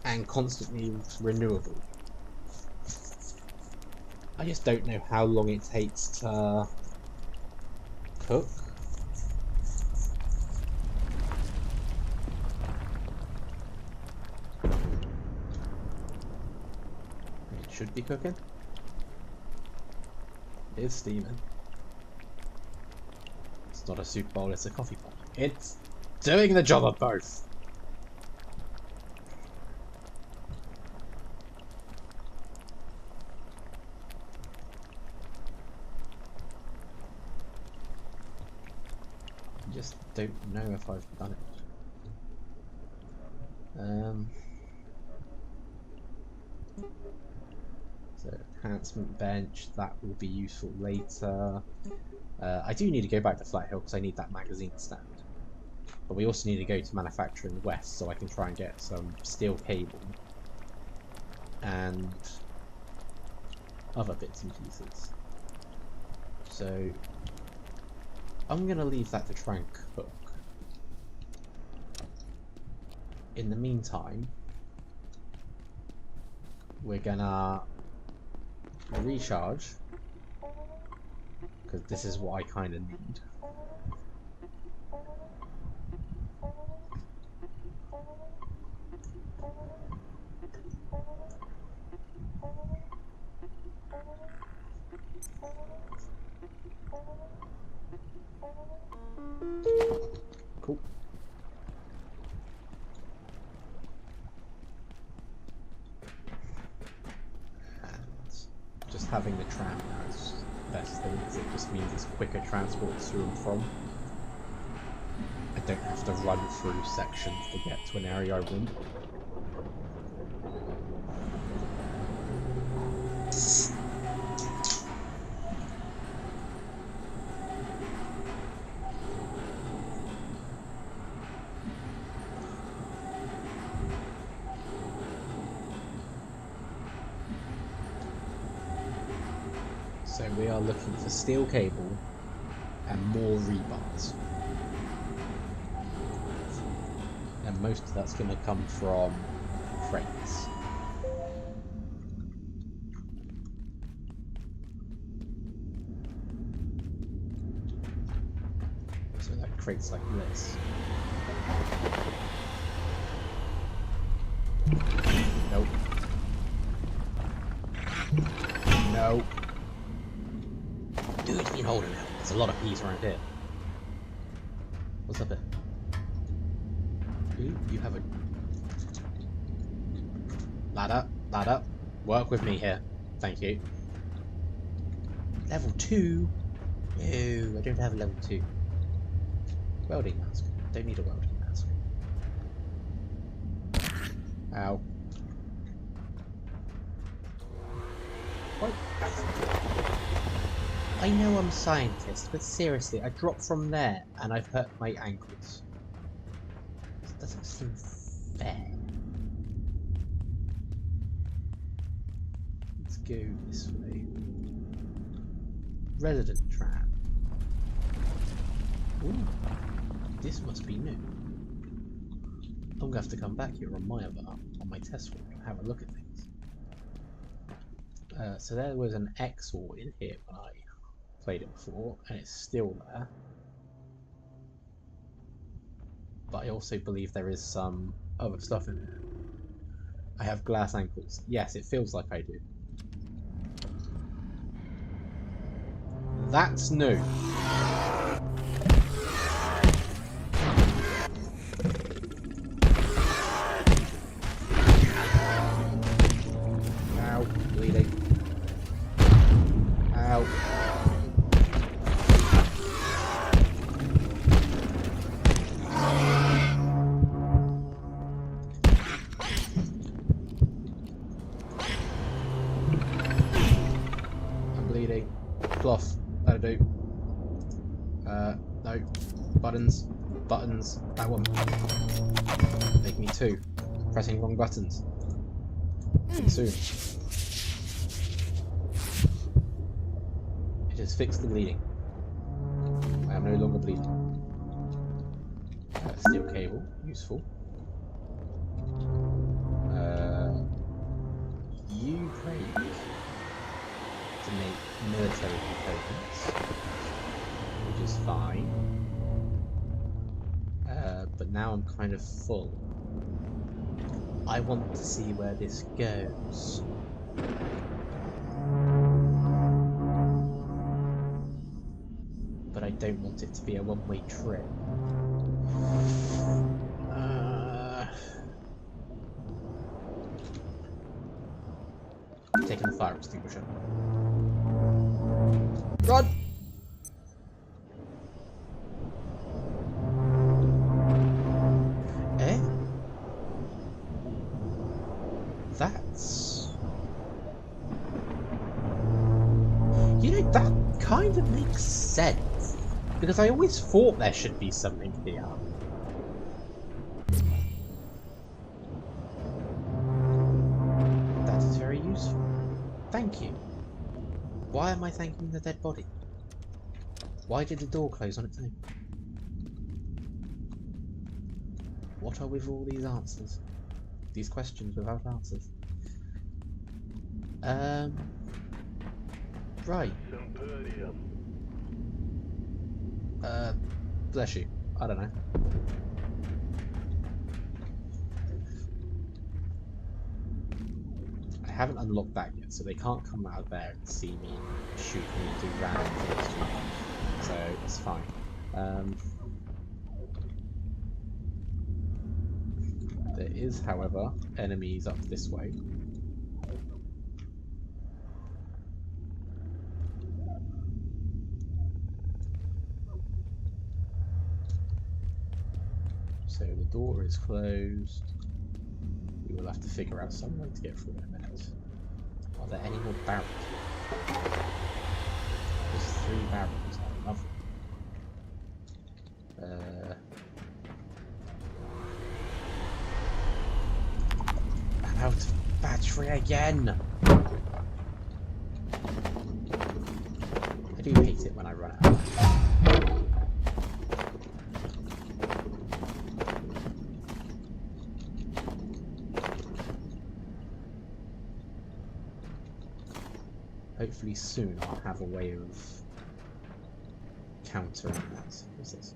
and constantly renewable. I just don't know how long it takes to cook. It should be cooking. It is steaming. It's not a soup bowl, it's a coffee pot. It's doing the job of both. I just don't know if I've done it. So enhancement bench, that will be useful later. I do need to go back to Flathill because I need that magazine stand. But we also need to go to Manufacturing West so I can try and get some steel cable and other bits and pieces. So I'm going to leave that to try and cook. In the meantime, we're gonna recharge, because this is what I kind of need. Cool. Just having the tram now is the best thing, because it just means it's quicker transport to and from. I don't have to run through sections to get to an area I want. So we are looking for steel cable and more rebars. And most of that's going to come from crates. So that crates like this. Nope. No. Dude, you can hold it now. There's a lot of peas around here. What's up here? Ooh, you have a ladder, ladder. Work with me here. Thank you. Level 2? No, I don't have a level 2. Welding mask. Don't need a welding mask. Ow. What? I know I'm a scientist, but seriously, I dropped from there and I've hurt my ankles. This doesn't seem fair. Let's go this way. Resident tram. Ooh, this must be new. I'm gonna have to come back here on my other arm, on my test walk, and have a look at things. So there was an XOR in here when I played it before, and it's still there. But I also believe there is some other stuff in there. I have glass ankles. Yes, it feels like I do. That's new. Ow, bleeding. Ow. I'm bleeding. Cloth. That'll do. No. Buttons. Buttons. That one. Make me 2. Pressing wrong buttons. Too soon. It has fixed the bleeding. I am no longer bleeding. Steel cable. Useful. Ukraine. To make military components. Which is fine. But now I'm kind of full. I want to see where this goes. But I don't want it to be a one-way trip. Taking the fire extinguisher. Run! That's That kind of makes sense, because I always thought there should be something here. That is very useful. Thank you. Why am I thanking the dead body? Why did the door close on its own? What are with all these answers? These questions without answers. Right. Bless you. I don't know. I haven't unlocked that yet, so they can't come out of there and see me shoot me and do random things to me. So it's fine. There is, however, enemies up this way. So the door is closed. We will have to figure out some way to get through in a minute. Are there any more barrels? There's 3 barrels. I love them. I'm out of battery again! I do hate it when I run out. Hopefully soon I'll have a way of countering that. What's this?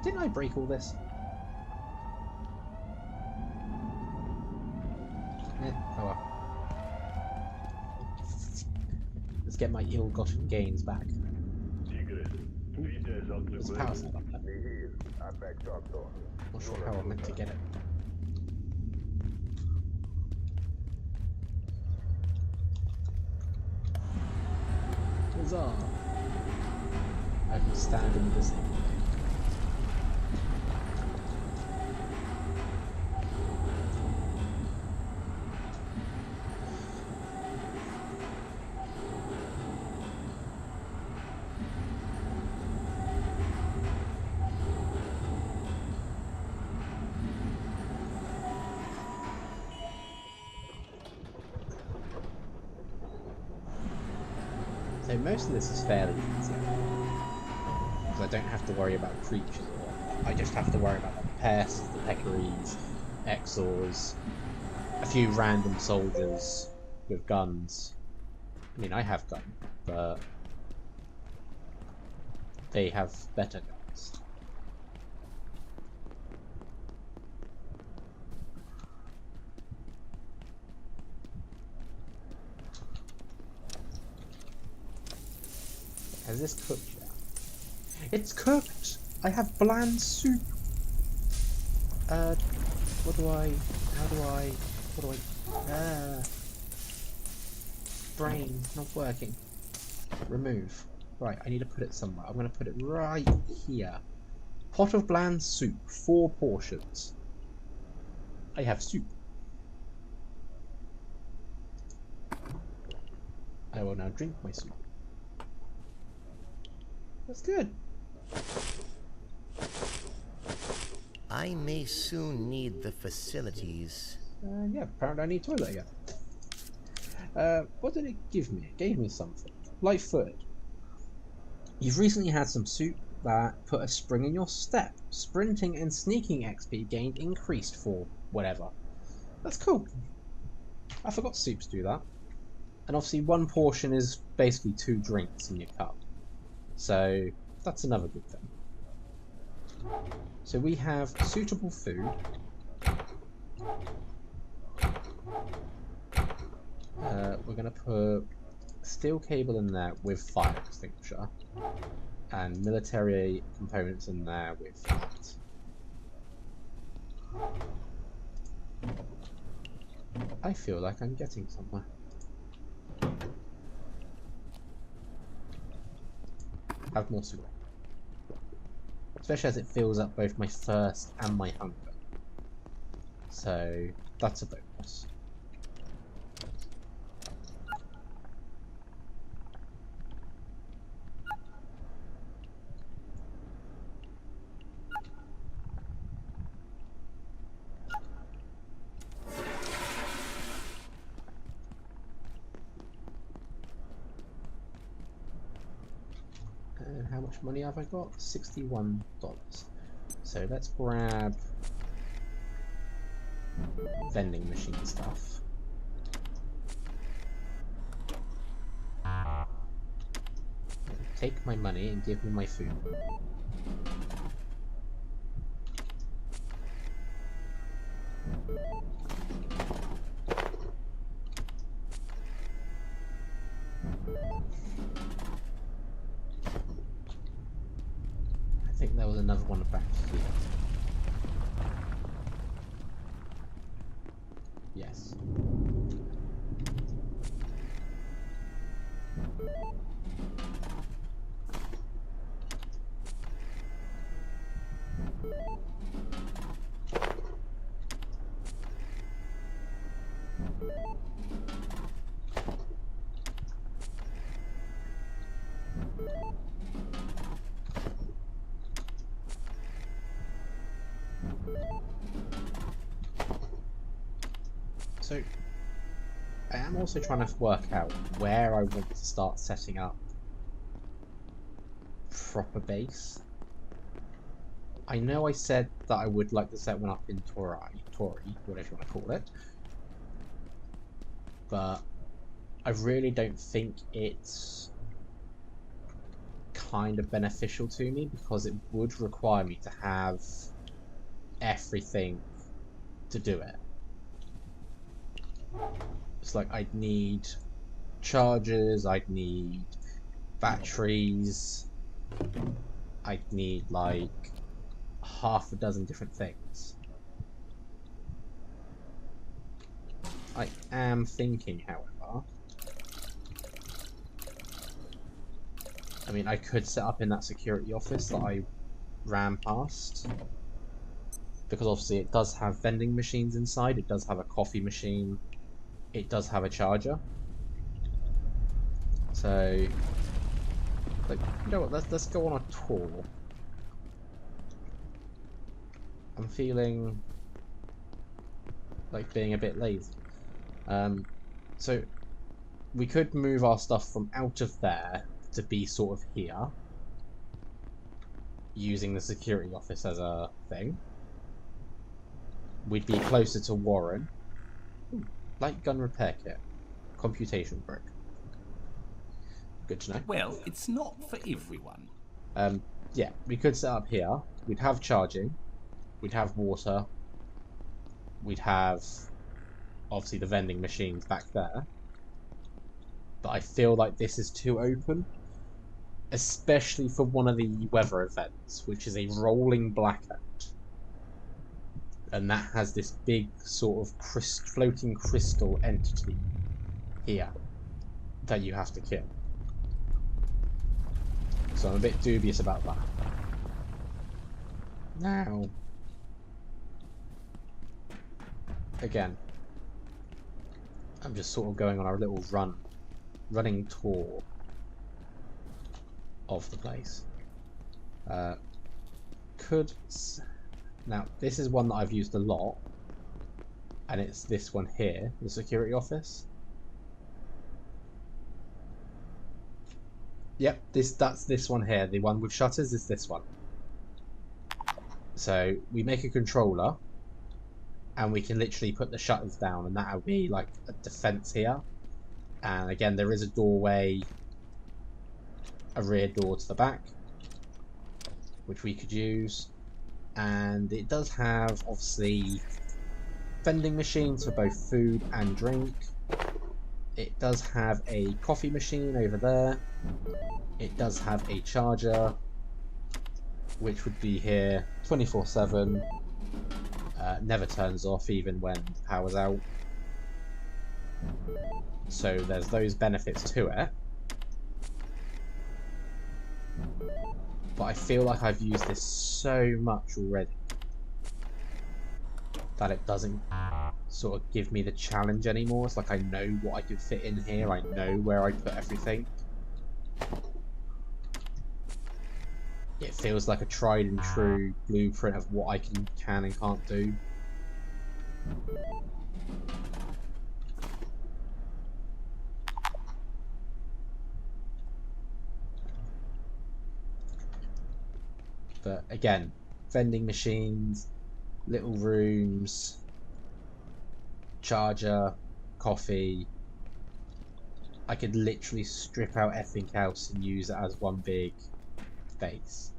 Didn't I break all this? Oh well. Let's get my ill-gotten gains back. There's a power cell up there. Not sure how I meant to get it. Huzzah! I can stand in this thing. So most of this is fairly easy, because I don't have to worry about creatures or whatnot. I just have to worry about the pests, the peccaries, exors, a few random soldiers with guns. I mean, I have guns, but they have better guns. Has this cooked yet? It's cooked! I have bland soup! How do I... Brain, not working. Remove. Right, I need to put it somewhere. I'm going to put it right here. Pot of bland soup, 4 portions. I have soup. I will now drink my soup. That's good. I may soon need the facilities. Yeah, apparently I need toilet again. What did it give me? It gave me something. Light-footed. You've recently had some soup that put a spring in your step. Sprinting and sneaking XP gained increased for whatever. That's cool. I forgot soups do that. And obviously 1 portion is basically 2 drinks in your cup. So that's another good thing. So we have suitable food. We're going to put steel cable in there with fire extinguisher, and military components in there with that. I feel like I'm getting somewhere. Have more to go. Especially as it fills up both my thirst and my hunger. So that's a bonus. And how much money have I got? $61. So let's grab vending machine stuff. Take my money and give me my food. I think there was another one back here. Yes. So, I am also trying to work out where I want to start setting up proper base. I know I said that I would like to set one up in Tori, whatever you want to call it, but I really don't think it's kind of beneficial to me because it would require me to have everything to do it. It's like I'd need chargers, I'd need batteries, I'd need like half a dozen different things. I am thinking, however, I mean, I could set up in that security office that I ran past, because obviously it does have vending machines inside, it does have a coffee machine, it does have a charger. So, like, you know what, let's go on a tour. I'm feeling like being a bit lazy. So we could move our stuff from out of there to be sort of here, using the security office as a thing. We'd be closer to Warren. Ooh, light gun repair kit. Computation brick. Good to know. Well, it's not for everyone. Yeah, we could set up here. We'd have charging. We'd have water. We'd have, obviously, the vending machines back there. But I feel like this is too open. Especially for one of the weather events, which is a rolling blackout. And that has this big sort of floating crystal entity here that you have to kill. So I'm a bit dubious about that. Now, again, I'm just sort of going on a little running tour of the place. Now, this is one that I've used a lot, and it's this one here, the security office. Yep, that's this one here. The one with shutters is this one. So we make a controller, and we can literally put the shutters down, and that'll be like a defense here. And again, there is a doorway, a rear door to the back, which we could use. And it does have, obviously, vending machines for both food and drink. It does have a coffee machine over there. It does have a charger, which would be here 24/7. Never turns off even when the power's out. So there's those benefits to it. But I feel like I've used this so much already that it doesn't sort of give me the challenge anymore. It's like I know what I can fit in here. I know where I put everything. It feels like a tried and true blueprint of what I can and can't do. But again, vending machines, little rooms, charger, coffee. I could literally strip out everything else and use it as one big base.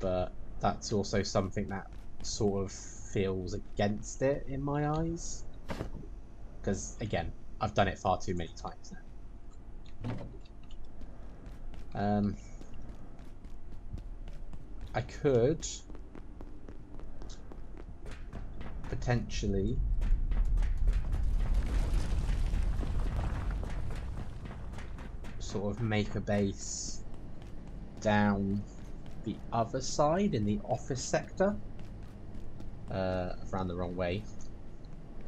But that's also something that sort of feels against it in my eyes. Because, again, I've done it far too many times now. I could potentially sort of make a base down the other side in the office sector. I've ran the wrong way.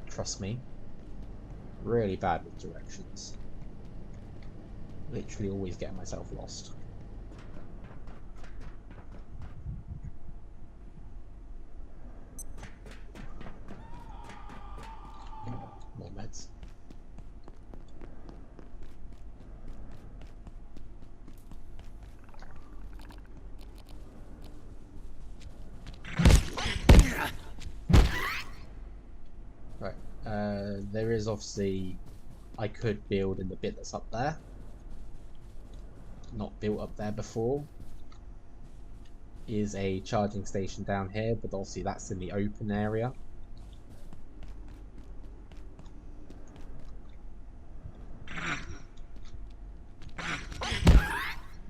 Trust me. Really bad with directions. Literally always getting myself lost. More meds. Right. There is obviously... I could build in the bit that's up there. Not built up there before. Is a charging station down here, but obviously that's in the open area.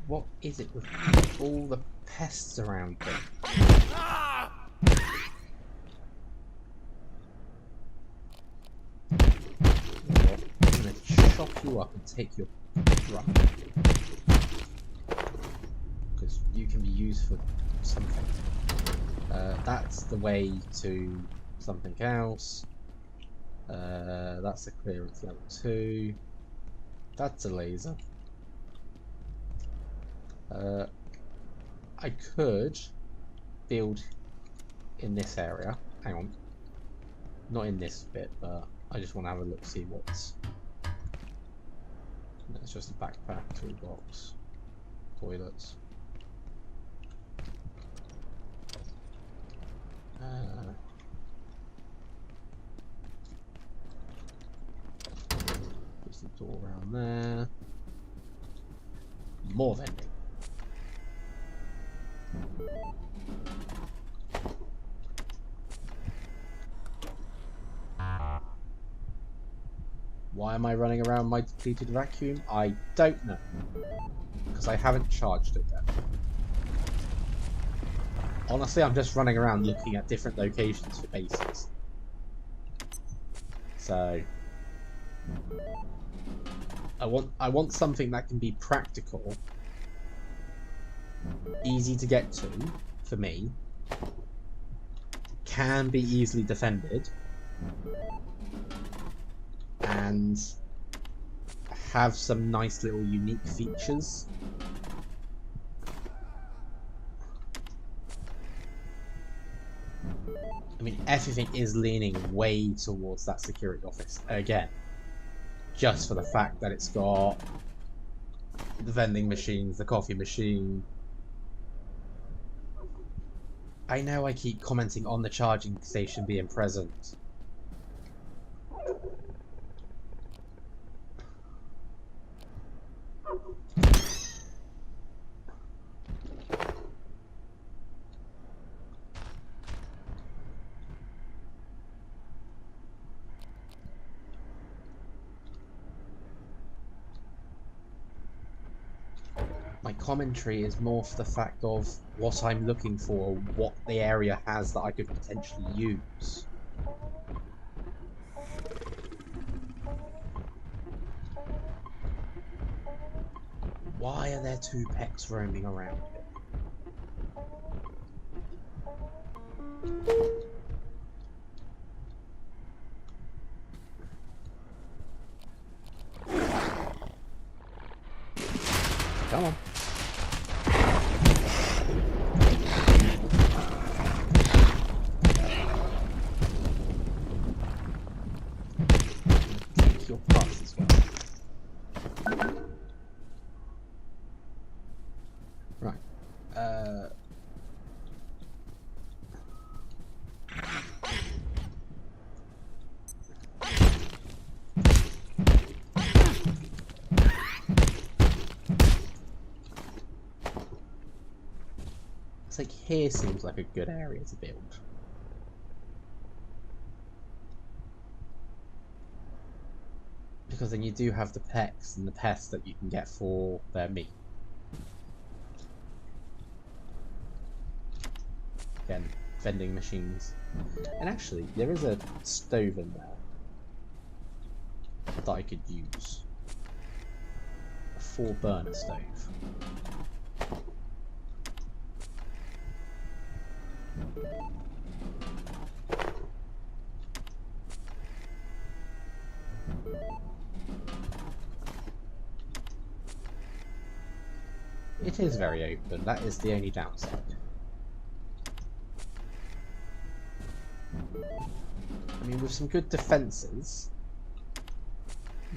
What is it with all the pests around here? I'm gonna chop you up and take your drum. Because you can be used for something. That's the way to something else. That's a clearance level 2. That's a laser. I could build in this area. Hang on. Not in this bit, but I just want to have a look, see what's... It's just a backpack, toolbox, toilets. There's the door around there. More vending. Why am I running around my depleted vacuum? I don't know. Because I haven't charged it yet. Honestly, I'm just running around looking at different locations for bases. So... I want something that can be practical, easy to get to, for me, can be easily defended, and have some nice little unique features. I mean, everything is leaning way towards that security office, again. Just for the fact that it's got the vending machines, the coffee machine. I know I keep commenting on the charging station being present. My commentary is more for the fact of what I'm looking for, what the area has that I could potentially use. Why are there two pecks roaming around here? Come on. Take your pass as well. Right. It's like here seems like a good area to build. Because then you do have the pecks and the pests that you can get for their meat. Again, vending machines. And actually, there is a stove in there that I could use. A 4-burner stove. It is very open, that is the only downside. I mean, with some good defences,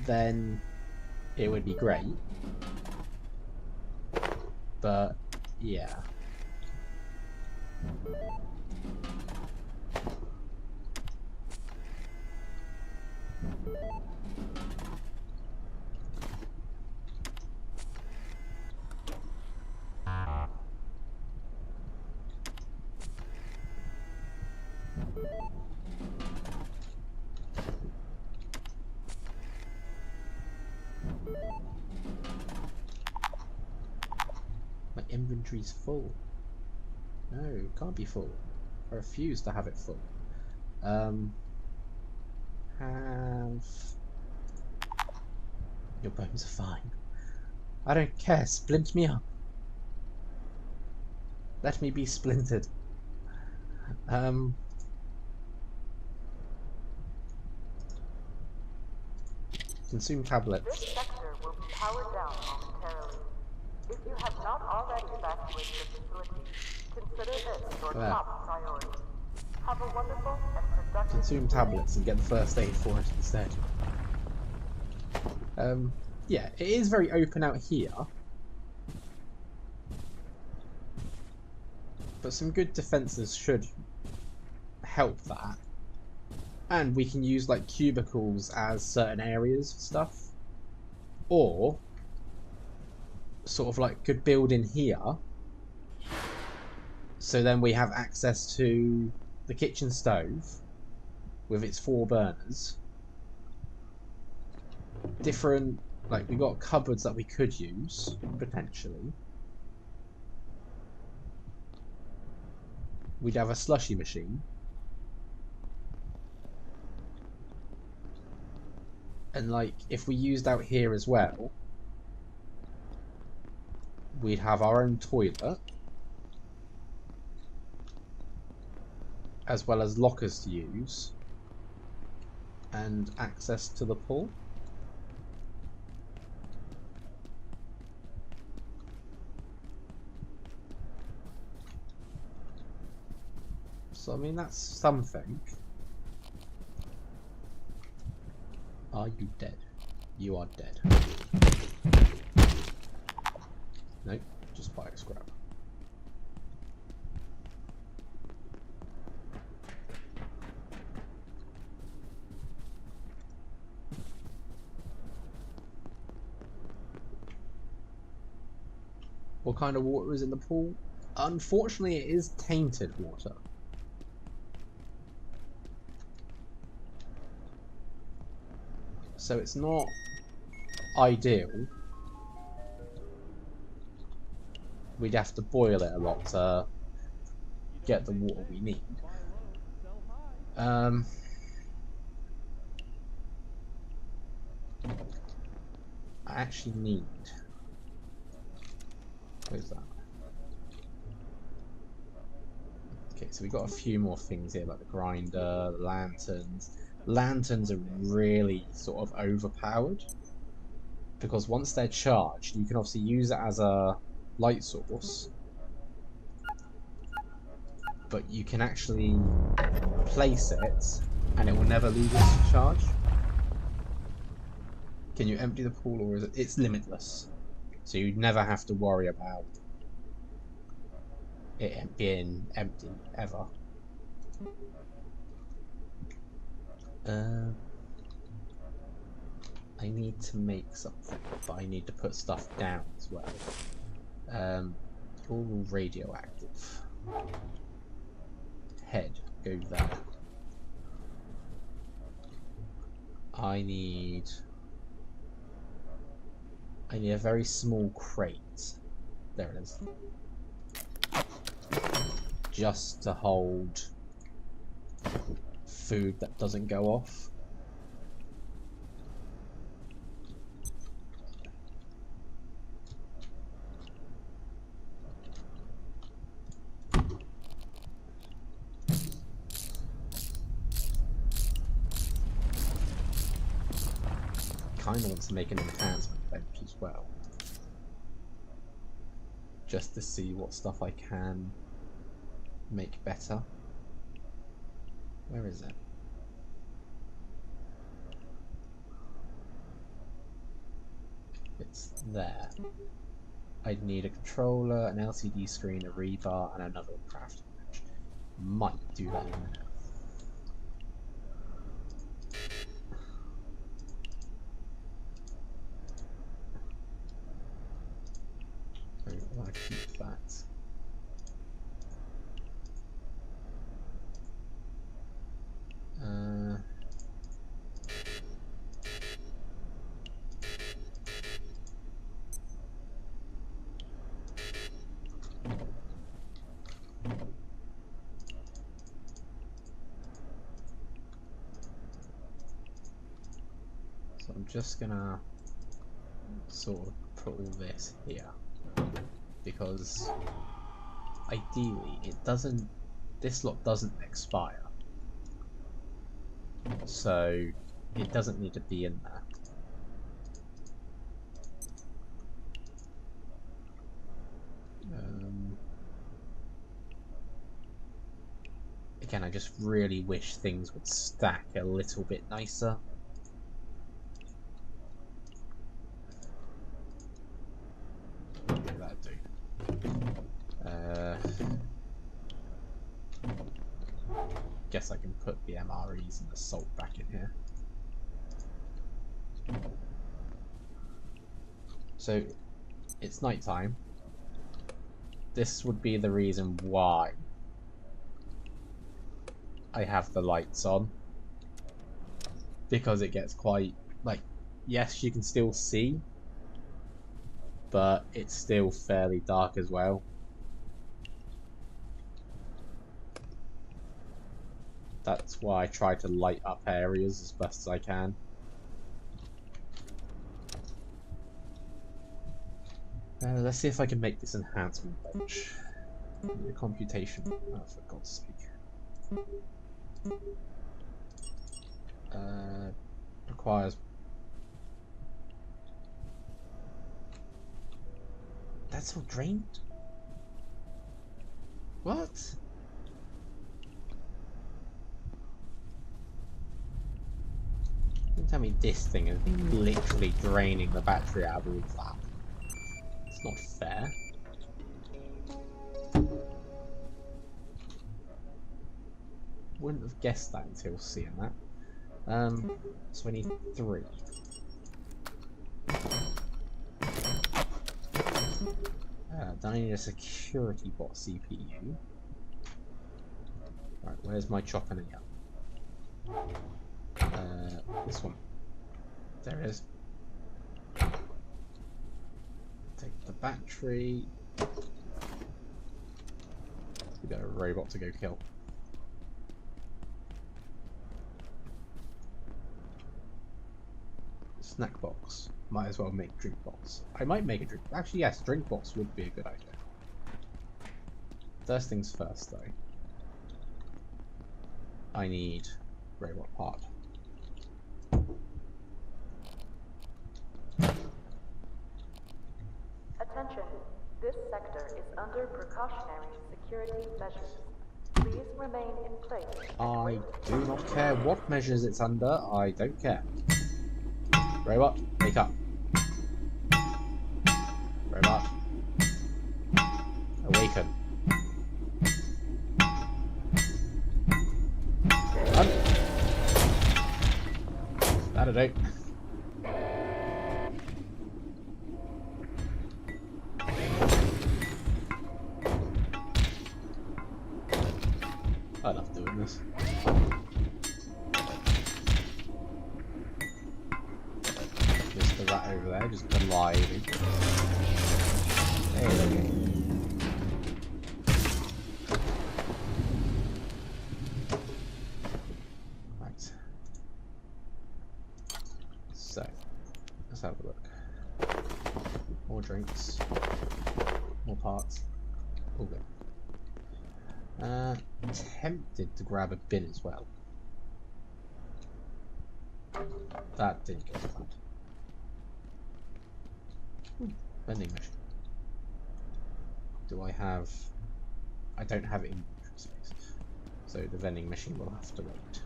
then it would be great. But, yeah. My inventory's full. No, it can't be full. I refuse to have it full. Have... Your bones are fine. I don't care, splint me up. Let me be splintered. Consume tablets. This sector will be powered down momentarily. If you have not already evacuated the facility, consider this your top priority. Have a wonderful and productive Consume tablets and get the first aid for it instead. Yeah, it is very open out here. But some good defences should help that. And we can use like cubicles as certain areas for stuff. Or sort of like could build in here. So then we have access to the kitchen stove with its 4 burners. Different, like we got cupboards that we could use potentially. We'd have a slushy machine. And like if we used out here as well, we'd have our own toilet as well as lockers to use and access to the pool. So I mean that's something. Are you dead? You are dead. Nope, just buy a scrap. What kind of water is in the pool? Unfortunately, it is tainted water. So it's not ideal. we'd have to boil it a lot to get the water we need. I actually need... Where's that? Okay, so we've got a few more things here, like the grinder, the lanterns. Lanterns are really sort of overpowered, because once they're charged, you can obviously use it as a light source, but you can actually place it and it will never lose its charge. Can you empty the pool, or is it? It's limitless, so you'd never have to worry about it being empty ever. I need to make something, but I need to put stuff down as well. All radioactive. Head, go there. I need a very small crate. There it is. Just to hold food that doesn't go off. Kind of wants to make an enhancement bench as well, just to see what stuff I can make better. Where is it? It's there. I'd need a controller, an LCD screen, a rebar, and another crafting bench. Might do that in a minute. I'll keep that. So I'm just gonna sort of put all this here, because ideally this lot doesn't expire, so it doesn't need to be in there. Again, I just really wish things would stack a little bit nicer. Guess I can put the MREs and the salt back in here. So it's night time. This would be the reason why I have the lights on, because it gets quite, like, yes, you can still see, but it's still fairly dark as well. That's why I try to light up areas as best as I can. Let's see if I can make this enhancement bench. The computation, oh, for God's sake. Requires... That's all drained? What? Don't tell me this thing is literally draining the battery out of all of that. It's not fair. Wouldn't have guessed that until seeing that. So I need 3. Then I need a security bot CPU. Right, where's my chopper now? This one. There it is. Take the battery. Get a robot to go kill. Snack box. Might as well make drink box. I might make a drink. Actually, yes, drink box would be a good idea. First things first, though. I need robot part. Attention. This sector is under precautionary security measures. Please remain in place. I do not care what measures it's under. I don't care. Robot, wake up. Robot. Awaken. Run. That'll do. I love doing this. Mr. Rat over there, just gliding. There we go. Right. So, let's have a look. More drinks. More parts. All good. Tempted to grab a bin as well. That didn't go flat. Vending machine. Do I have... I don't have inventory space. So the vending machine will have to wait.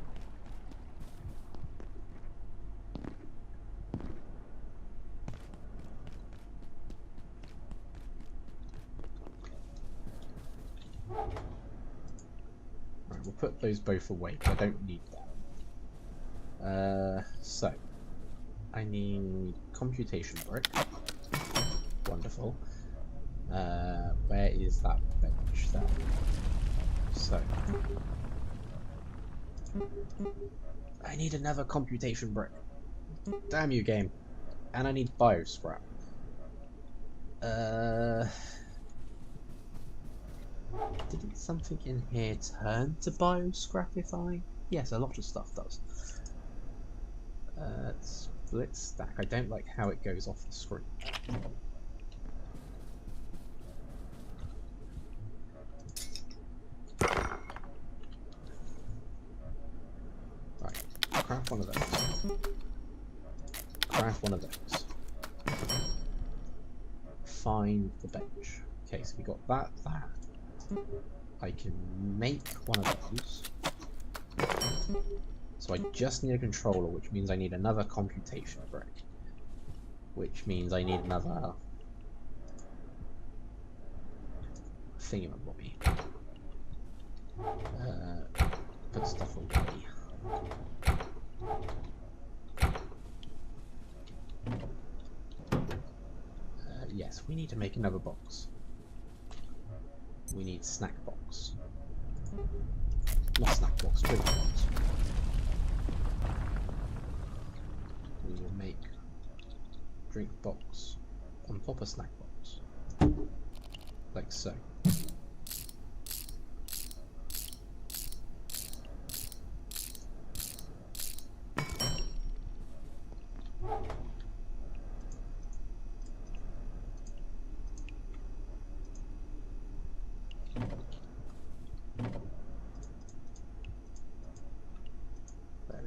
We'll put those both away. I don't need that. So I need computation brick. Wonderful. Where is that bench there? So I need another computation brick. Damn you, game. And I need bio scrap. Didn't something in here turn to bio scrapify? Yes, a lot of stuff does. Split stack. I don't like how it goes off the screen. Right, craft one of those. Craft one of those. Find the bench. Okay, so we got that. I can make one of those. So I just need a controller, which means I need another computation brick. Which means I need another thingamabobby. Put stuff away. Yes, we need to make another box. We need snack box. Not snack box, drink box. We will make drink box on top of snack box. Like so.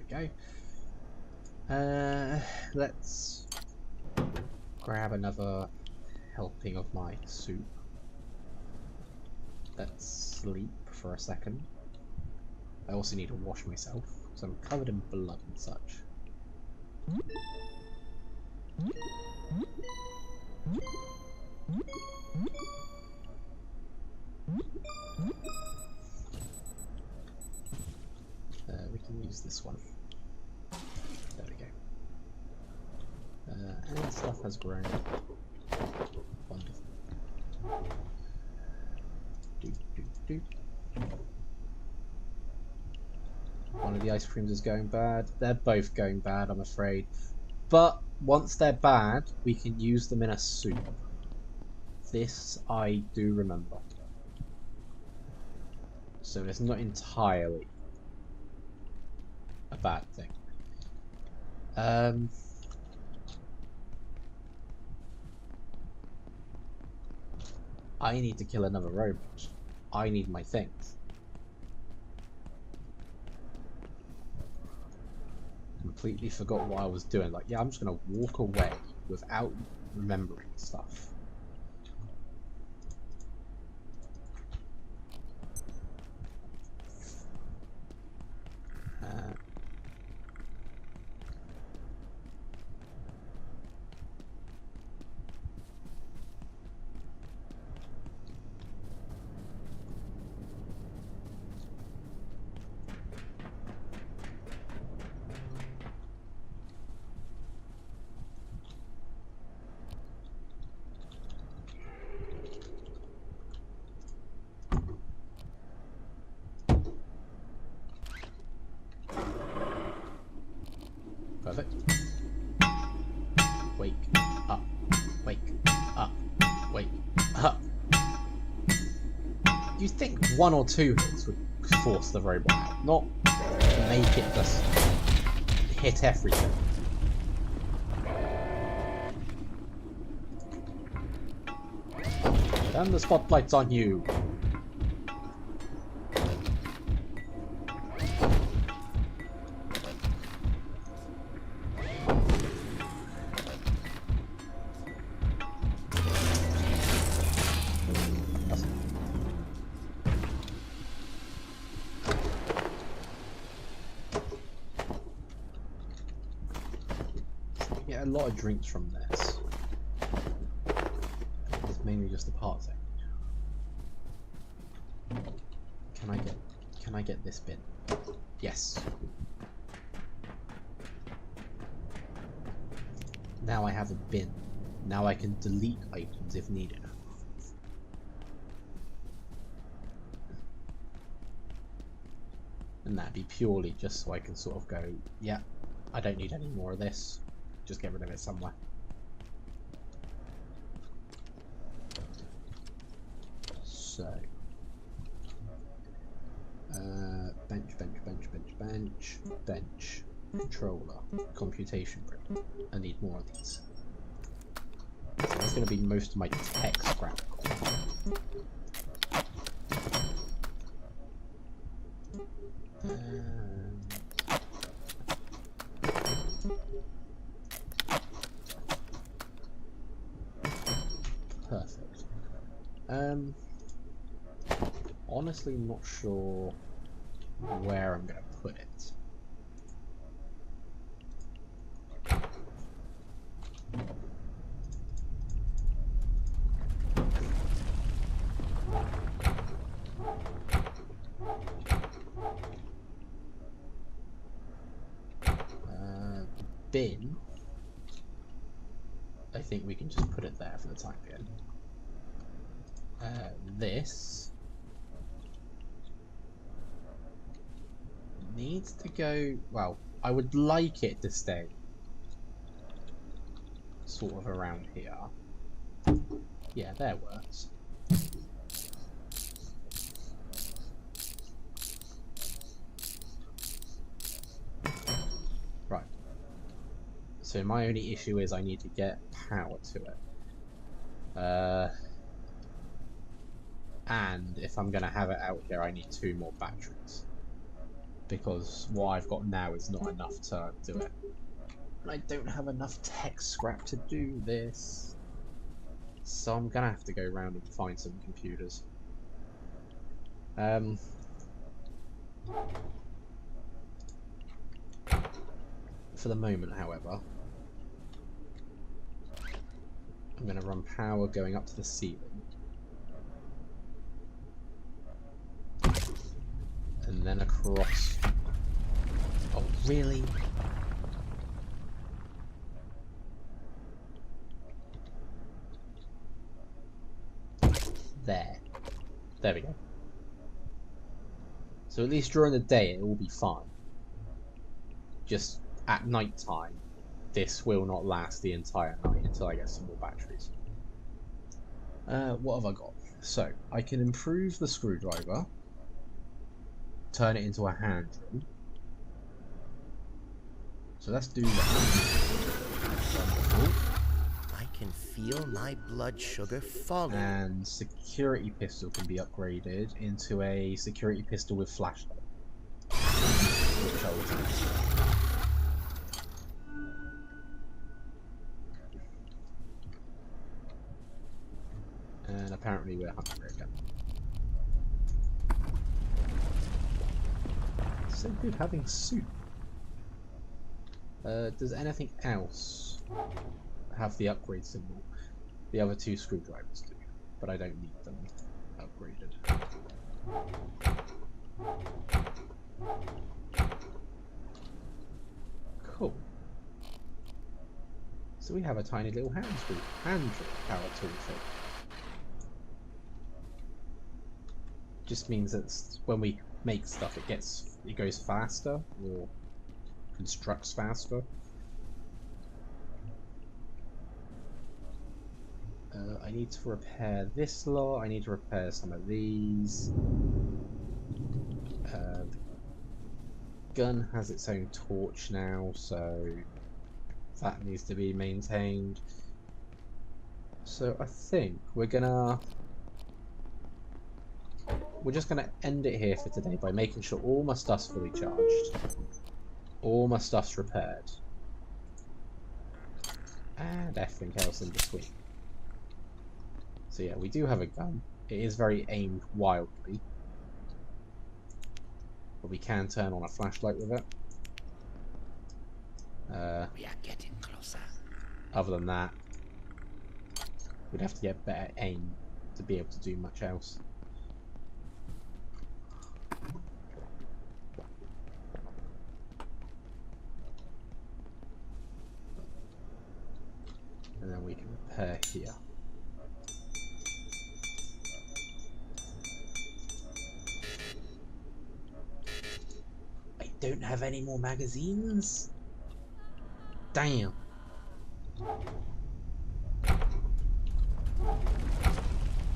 Go. Let's grab another helping of my soup. Let's sleep for a second. I also need to wash myself because I'm covered in blood and such. We can use this one. There we go. And stuff has grown. Wonderful. One of the ice creams is going bad. They're both going bad, I'm afraid. But once they're bad, we can use them in a soup. This I do remember. So it's not entirely a bad thing. I need to kill another robot. I need my things. Completely forgot what I was doing. Like, yeah, I'm just gonna walk away without remembering stuff. Perfect. Wake up. Wake up. Wake up. You think 1 or 2 hits would force the robot out, not make it just hit everything. Turn the spotlights on you. Get a lot of drinks from this. It's mainly just the part thing. Can I get this bin? Yes. Now I have a bin. Now I can delete items if needed. And that'd be purely just so I can sort of go, yeah, I don't need any more of this. Just get rid of it somewhere. So, bench, controller, computation room. I need more of these. So that's going to be most of my tech scrap. Perfect. Honestly, not sure where I'm going to put it. Bin. I think we can just put it there for the time being. This needs to go, well, I would like it to stay sort of around here. Yeah, there works. Right. So my only issue is I need to get power to it. And if I'm going to have it out here, I need 2 more batteries. Because what I've got now is not enough to do it. And I don't have enough tech scrap to do this. So I'm going to have to go around and find some computers. For the moment, however, I'm going to run power going up to the ceiling. And then across. Oh, really? There we go. So at least during the day it will be fine. Just at night time, this will not last the entire night until I get some more batteries. What have I got? So, I can improve the screwdriver. turn it into a hand drill. So let's do that. Wonderful. I can feel my blood sugar falling. And security pistol can be upgraded into a security pistol with flashlight, which I will transfer. And apparently we're hungry again. So good having soup. Does anything else have the upgrade symbol? The other two screwdrivers do, but I don't need them upgraded. Cool. So we have a tiny little hand drill power tool thing. Just means that when we make stuff, it goes faster or constructs faster. I need to repair this lot. I need to repair some of these. The gun has its own torch now, so that needs to be maintained. So I think we're just gonna end it here for today by making sure all my stuff's fully charged, all my stuff's repaired, and everything else in between. So yeah, we do have a gun. It is very aimed wildly, but we can turn on a flashlight with it. We are getting closer. Other than that, we'd have to get better aim to be able to do much else. And then we can repair here. I don't have any more magazines? Damn.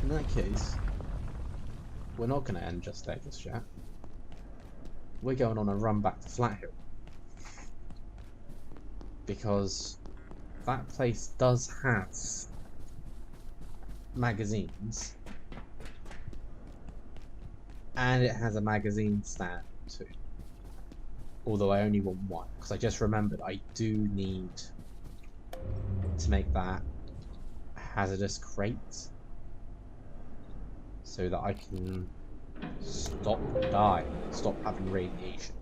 In that case, we're not going to end just there just yet. We're going on a run back to Flathill. Because that place does have magazines. And it has a magazine stand too. Although I only want one, because I just remembered I do need to make that hazardous crate so that I can stop having radiation.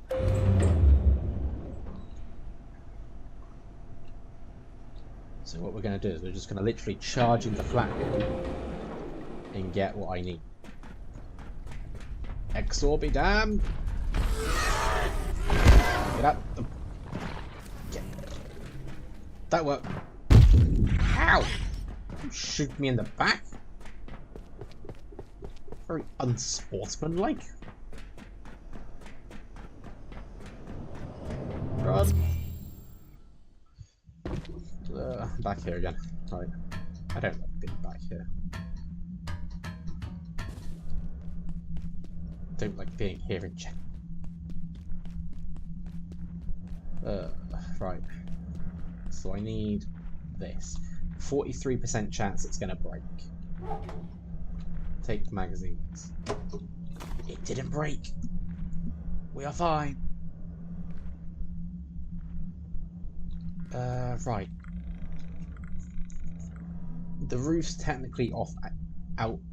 So what we're going to do is we're just going to literally charge into Flathill and get what I need. Exorbitant! Get up. Get. That worked. Ow! You shoot me in the back? Very unsportsmanlike. Run. Back here again. Right. I don't like being back here. Don't like being here in check. Right. So I need this. 43% chance it's gonna break. Take the magazines. It didn't break. We are fine. Right. The roof's technically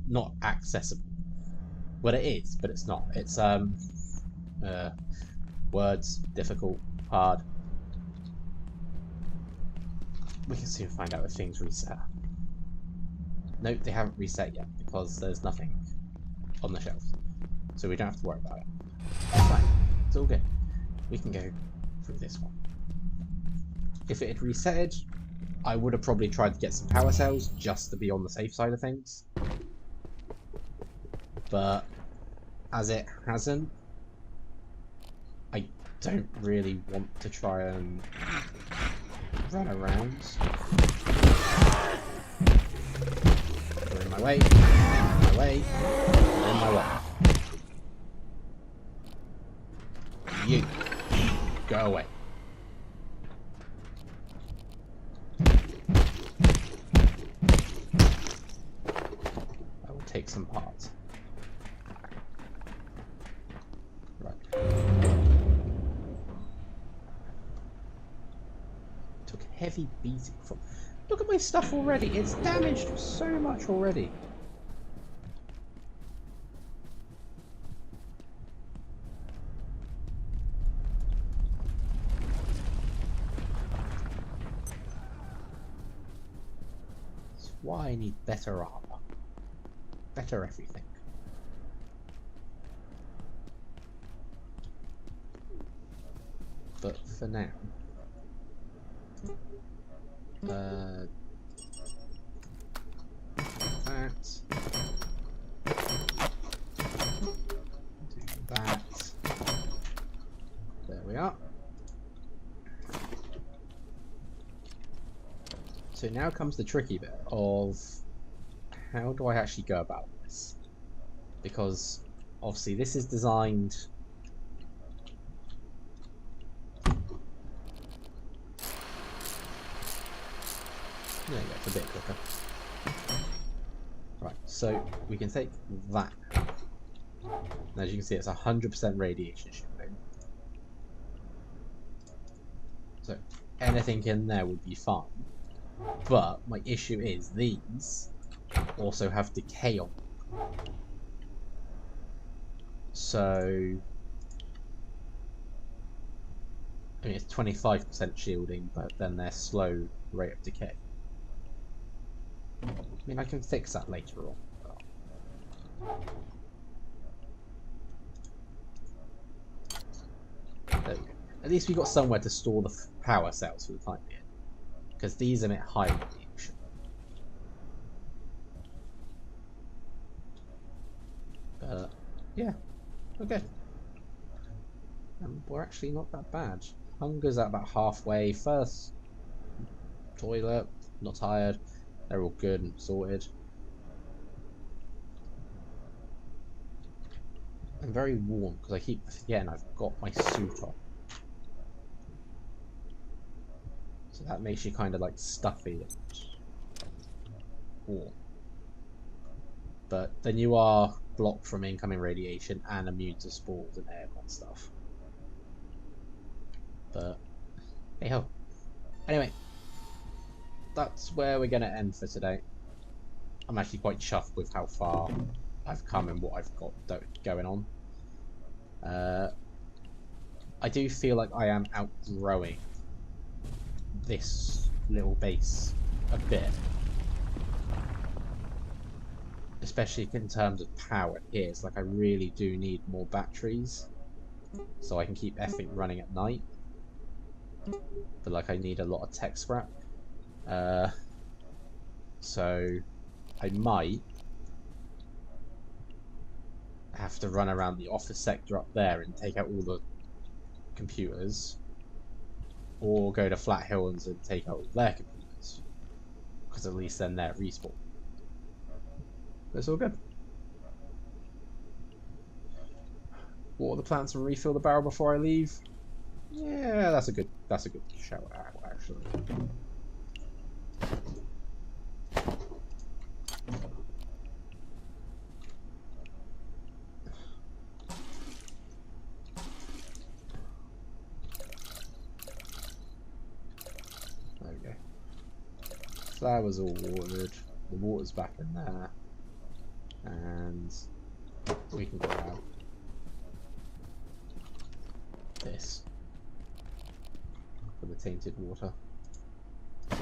not accessible. Well, it is, but it's not. It's words, difficult, hard. We can soon find out if things reset. Nope, they haven't reset yet because there's nothing on the shelf, so we don't have to worry about it. It's fine. It's all good. We can go through this one. If it had resetted, I would have probably tried to get some power cells just to be on the safe side of things. But as it hasn't, I don't really want to try and run around. You're in my way. In my way. You're in my way. You. Go away. I will take some parts. Right. Took a heavy beating from... Look at my stuff already. It's damaged so much already. That's why I need better armor. Better everything. But for now... that. Do that. There we are. So now comes the tricky bit of how do I actually go about this? Because obviously this is designed... There you go, it's a bit quicker. Right, so we can take that. And as you can see, it's 100% radiation shielding. So anything in there would be fine. But my issue is these also have decay on them. So I mean, it's 25% shielding, but then they're slow rate of decay. I mean, I can fix that later on. There we go. At least we got somewhere to store the power cells for the time being, because these emit high radiation. Yeah, okay. We're actually not that bad. Hunger's at about halfway. First toilet, not tired. They're all good and sorted. I'm very warm because I keep forgetting I've got my suit on. So that makes you kind of like stuffy and warm. But then you are blocked from incoming radiation and immune to spores and airborne stuff. But hey ho. Anyway, that's where we're going to end for today. I'm actually quite chuffed with how far I've come and what I've got going on. I do feel like I am outgrowing this little base a bit. Especially in terms of power here. It's like I really do need more batteries so I can keep effing running at night. But like I need a lot of tech scrap. So I might have to run around the office sector up there and take out all the computers, or go to Flathill and take out all their computers, because at least then they're respawn. But it's all good. Water the plants and refill the barrel before I leave. Yeah, that's a good shout out actually. There we go. Flowers all watered. The water's back in there. And we can grab this for the tainted water. There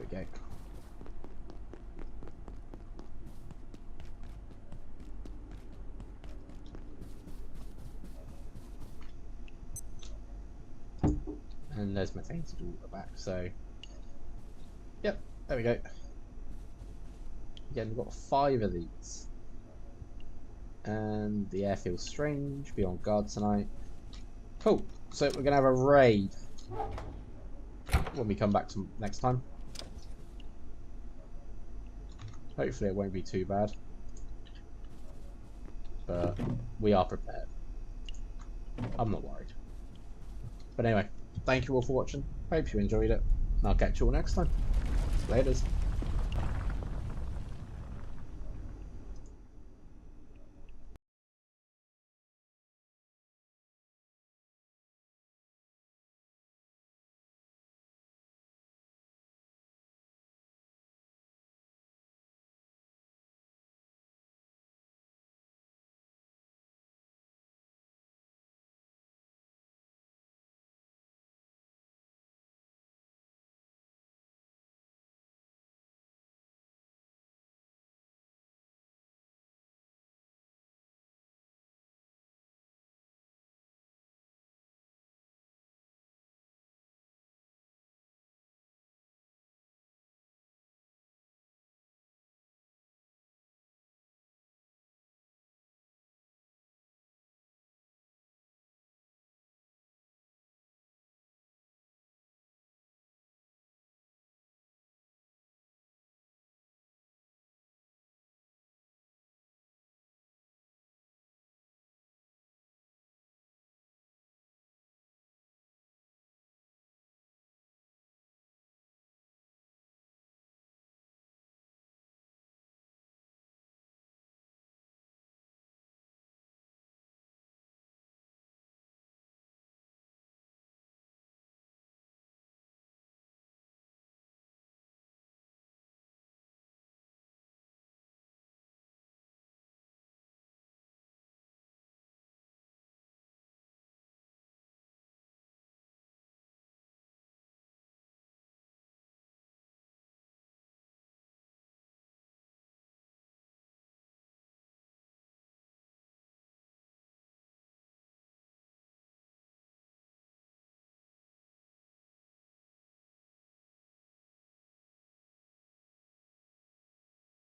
we go. And there's my tainted water back, so yep, there we go. Again, we've got 5 of these. And the air feels strange, be on guard tonight. Cool, so we're gonna have a raid when we come back to next time. Hopefully it won't be too bad. But we are prepared. I'm not worried. But anyway, thank you all for watching. Hope you enjoyed it. And I'll catch you all next time. Laters.